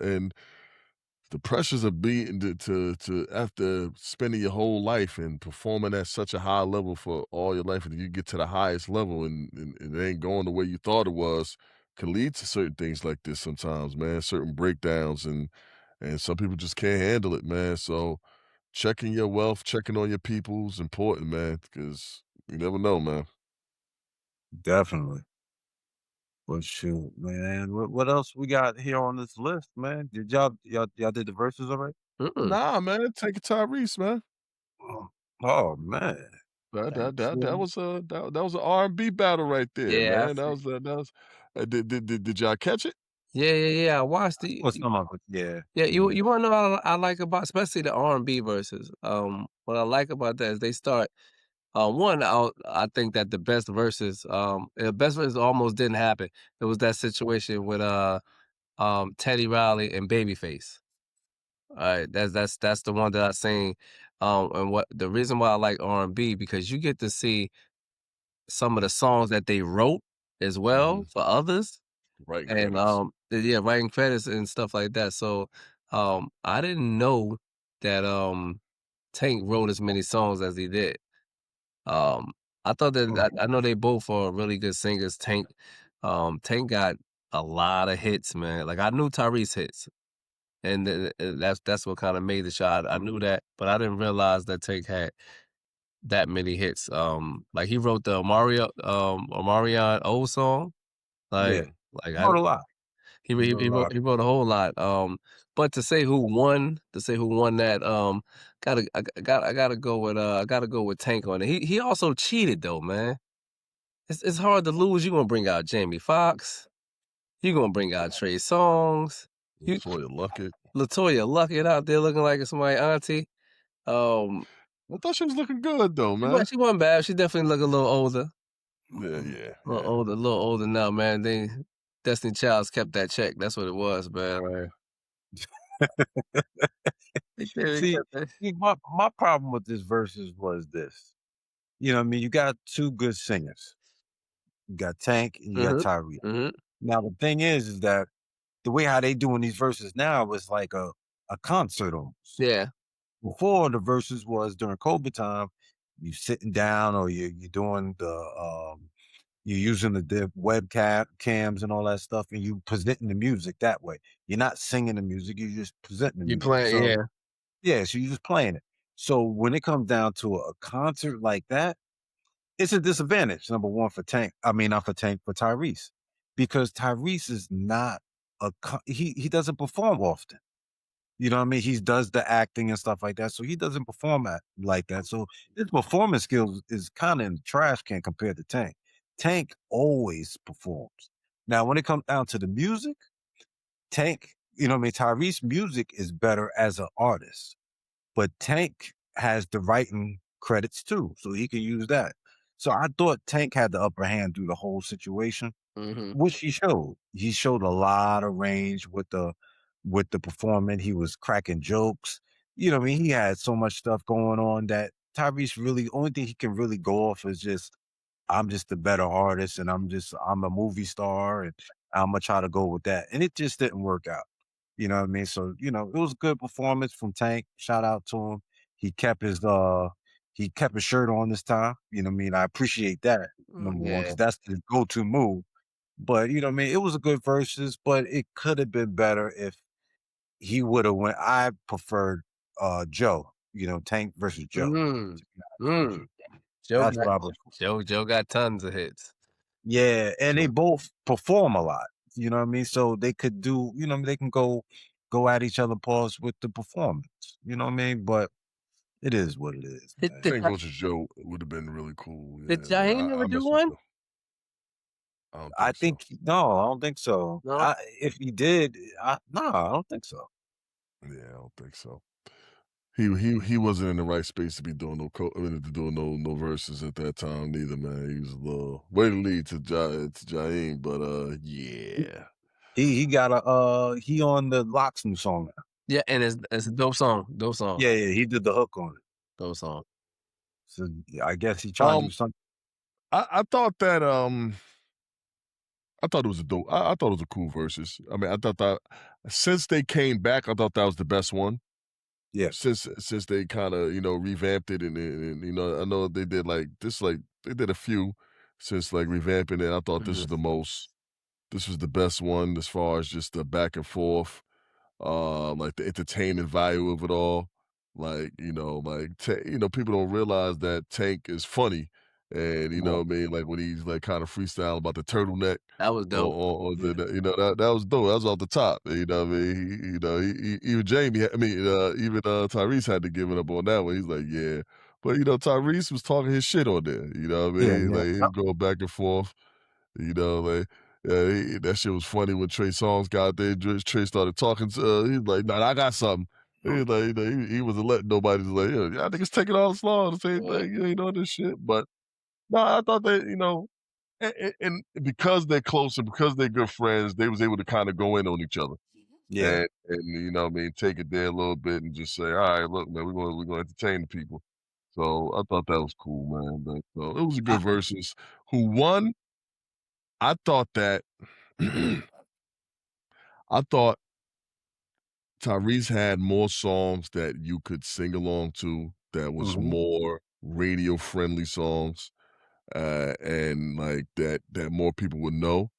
and the pressures of being to after spending your whole life and performing at such a high level for all your life, and you get to the highest level and it ain't going the way you thought it was, can lead to certain things like this sometimes, man. Certain breakdowns and some people just can't handle it, man. So checking your wealth, checking on your people is important, man, because you never know, man. Definitely. But shoot, man, what else we got here on this list, man? Did y'all did the verses already? Mm-mm. Nah, man, take it Tyrese, man. Oh, oh, man. That Thank that that that you. was a that was an R&B battle right there, Yeah, I man. That see. was Did y'all catch it? Yeah. I watched it. What's some of it? Yeah. Yeah, you Yeah. you wanna know what I like about especially the R&B verses. What I like about that is they start. One, I think that the best verses almost didn't happen. It was that situation with Teddy Riley and Babyface. Alright, that's the one that I seen. And what the reason why I like R&B because you get to see some of the songs that they wrote as well Mhm. for others, Writing and credits. yeah, writing credits and stuff like that. So I didn't know that Tank wrote as many songs as he did. Um, I thought that Mm. I know they both are really good singers. Tank got a lot of hits, man. Like I knew Tyrese hits, and that's what kind of made the shot. I knew that, but I didn't realize that Tank had that many hits. Like he wrote the Omarion old song. Yeah. Like I Wrote a lot. He wrote a lot. he wrote a whole lot. But to say who won that, I gotta go with I gotta go with Tank on it. He also cheated though, man. It's hard to lose. You gonna bring out Jamie Foxx. You gonna bring out Trey Songz. You Latoya Luckett. Latoya Luckett out there looking like somebody auntie. Um, I thought she was looking good though, man. she wasn't bad. She definitely look a little older. Yeah. A little older now, man. Destiny Childs kept that check. That's what it was, man. Right. They See, kept that. my problem with this verses was this. You know what I mean? You got two good singers. You got Tank and you got Mhm. Tyree. Mhm. Now the thing is that the way how they doing these verses now is like a concert almost. Yeah. Before the verses was during COVID time, you sitting down or you're doing you're using the webcam cams and all that stuff, and you presenting the music that way. You're not singing the music; you're just presenting the You music. playing, So yeah. yeah, so you're just playing it. So when it comes down to a concert like that, it's a disadvantage. Number one for Tank. I mean, not for Tank, for Tyrese, because Tyrese is not he doesn't perform often. You know what I mean? He does the acting and stuff like that, so he doesn't perform like that. So his performance skills is kind of in the trash can compared to Tank. Tank always performs. Now, when it comes down to the music, Tank, you know what I mean? Tyrese music is better as an artist, but Tank has the writing credits too, so he can use that. So I thought Tank had the upper hand through the whole situation, Mhm. which he showed. He showed a lot of range with the performance. He was cracking jokes. You know, what I mean, he had so much stuff going on that Tyrese really only thing he can really go off is just I'm just a better artist and I'm a movie star and I'm gonna try to go with that. And it just didn't work out. You know what I mean? So, you know, it was a good performance from Tank. Shout out to him. He kept his he kept his shirt on this time. You know what I mean? I appreciate that, number one, Yeah. because that's the go-to move. But you know what I mean? It was a good versus, but it could have been better if he would have went. I preferred Joe, you know, Tank versus Joe, Mm. to be honest with you. Mm. Joe That's got what I was. Joe got tons of hits. Yeah, and they Joe. both perform a lot. You know what I mean? So they could do, you know, they can go at each other pause with the performance. You know what I mean? But it is what it is, Did man. did Tank Ja versus Joe would have been really cool. did Yeah, man. Jaheim ever I do mess with one? Joe. I don't I think so. think no, I don't think so. No? If he did, no, I don't think so. Yeah, I don't think so. He wasn't in the right space to be doing to doing no verses at that time neither, man. He was a little way to lead to Jaheim, but yeah. He got a he on the Locks new song now. Yeah, and it's a dope song. Dope song. Yeah, he did the hook on it. Dope song. So I guess he trying to Um, do something. I thought that I thought it was a dope. I thought it was a cool versus. I mean, I thought that since they came back, I thought that was the best one. Yeah. Since they kind of revamped it and I know they did like this like they did a few since like revamping it. I thought this Mhm. was the most. This was the best one as far as just the back and forth, like the entertainment value of it all. Like, people don't realize that Tank is funny. And you know Right. what I mean? Like when he's like kind of freestyling about the turtleneck That was dope. or Yeah. that was dope. That was off the top. You know what I mean? Even Jamie, even Tyrese had to give it up on that one. He's like, yeah. But Tyrese was talking his shit on there. You know what I Yeah, mean? yeah. Like he was going back and forth, like Yeah, that shit was funny when Trey Songz got there. Trey started talking. He's like, "Nah, I got something." He's like, he wasn't letting nobody just like, "Yeah, y'all niggas taking all this long, the same thing. You ain't on this shit." But no, I thought that and because they're close and because they're good friends, they was able to kind of go in on each other Yeah. and take it there a little bit and just say, "All right, look, man, we're gonna entertain the people." So I thought that was cool, man. But so it was a I, good versus. Who won? I thought that I thought Tyrese had more songs that you could sing along to that was mhm. more radio friendly songs, and like that more people would know.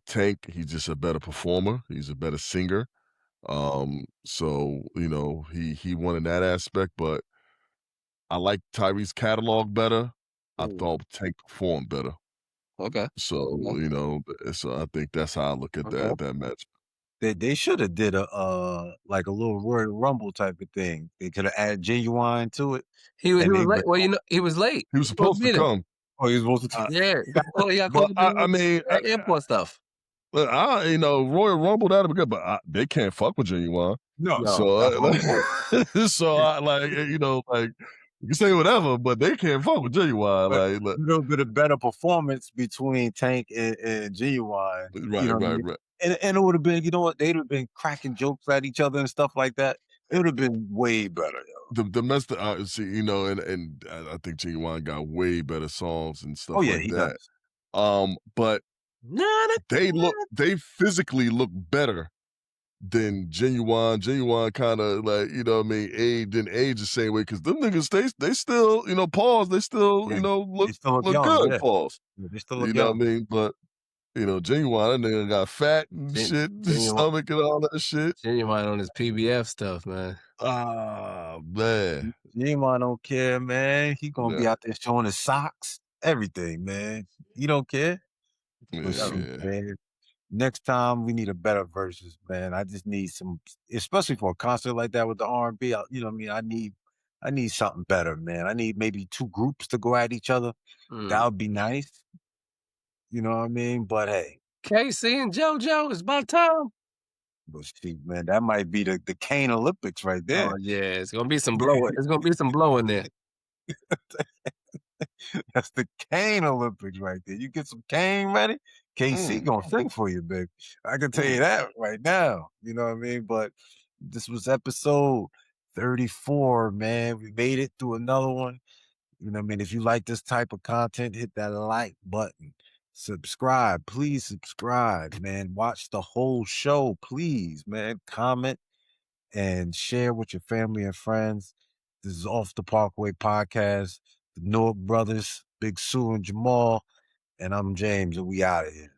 Tank, he's just a better performer. He's a better singer. So he won in that aspect, but I like Tyrese catalog better. I Mm, thought Tank performed better. okay. So, Okay. so I think that's how I look at Okay. that match. They should have did a like a little Royal Rumble type of thing. They could have added Genuine to it, He and was maybe late. Well, he was late. He He was was supposed to supposed to be there. come. oh, he was supposed to. Uh, Yeah, he got caught but up I mean, at airport stuff. Look, Royal Rumble that'd be good, but they can't fuck with Genuine. No, No. So, that's what I'm saying. so I like like you can say whatever, but they can't fuck with Genuine. But Like, look, a little bit of better performance between Tank and Genuine. You know right, what I right, mean? right. And it would have been, you know what? They'd have been cracking jokes at each other and stuff like that. It would have been way better, yo. The mess that see, and I think Genuine got way better songs and Oh stuff yeah, like he that. does. But Not a they physically look better than Genuine. Genuine kind of like, age the same way because them niggas, they still, pause, they still, Yeah, they look still look look young. good, Yeah, pause. yeah, they still look You know what young. I mean? But, Genuine, that nigga got fat and Gen- shit, genuine, stomach and all that shit. genuine on his PBF stuff, man. Ah, man. Genuine don't care, man. He gonna Yeah, be out there showing his socks, everything, man. He don't care. But No. shoot, yeah. man. Next time we need a better versus, man. I just need some, especially for a concert like that with the R&B. You know what I mean? I need something better, man. I need maybe two groups to go at each other. That Mm. would be nice. You know what I mean? But hey, KC and JoJo, it's about time. but shoot, man, that might be the Kane Olympics right there. Oh yeah, it's gonna be some blowing. It's gonna be some blowing there. That's the Kane Olympics right there. You get some Kane ready, KC Mm, gonna sing for you, big. I can tell you mm. that right now. You know what I mean? But this was episode 34, man. We made it through another one. You know what I mean? If you like this type of content, hit that like button. Subscribe. Please subscribe, man. Watch the whole show, please, man. Comment and share with your family and friends. This is Off the Parkway Podcast. The Newark Brothers, Big Sue and Jamal. And I'm James, and we out of here.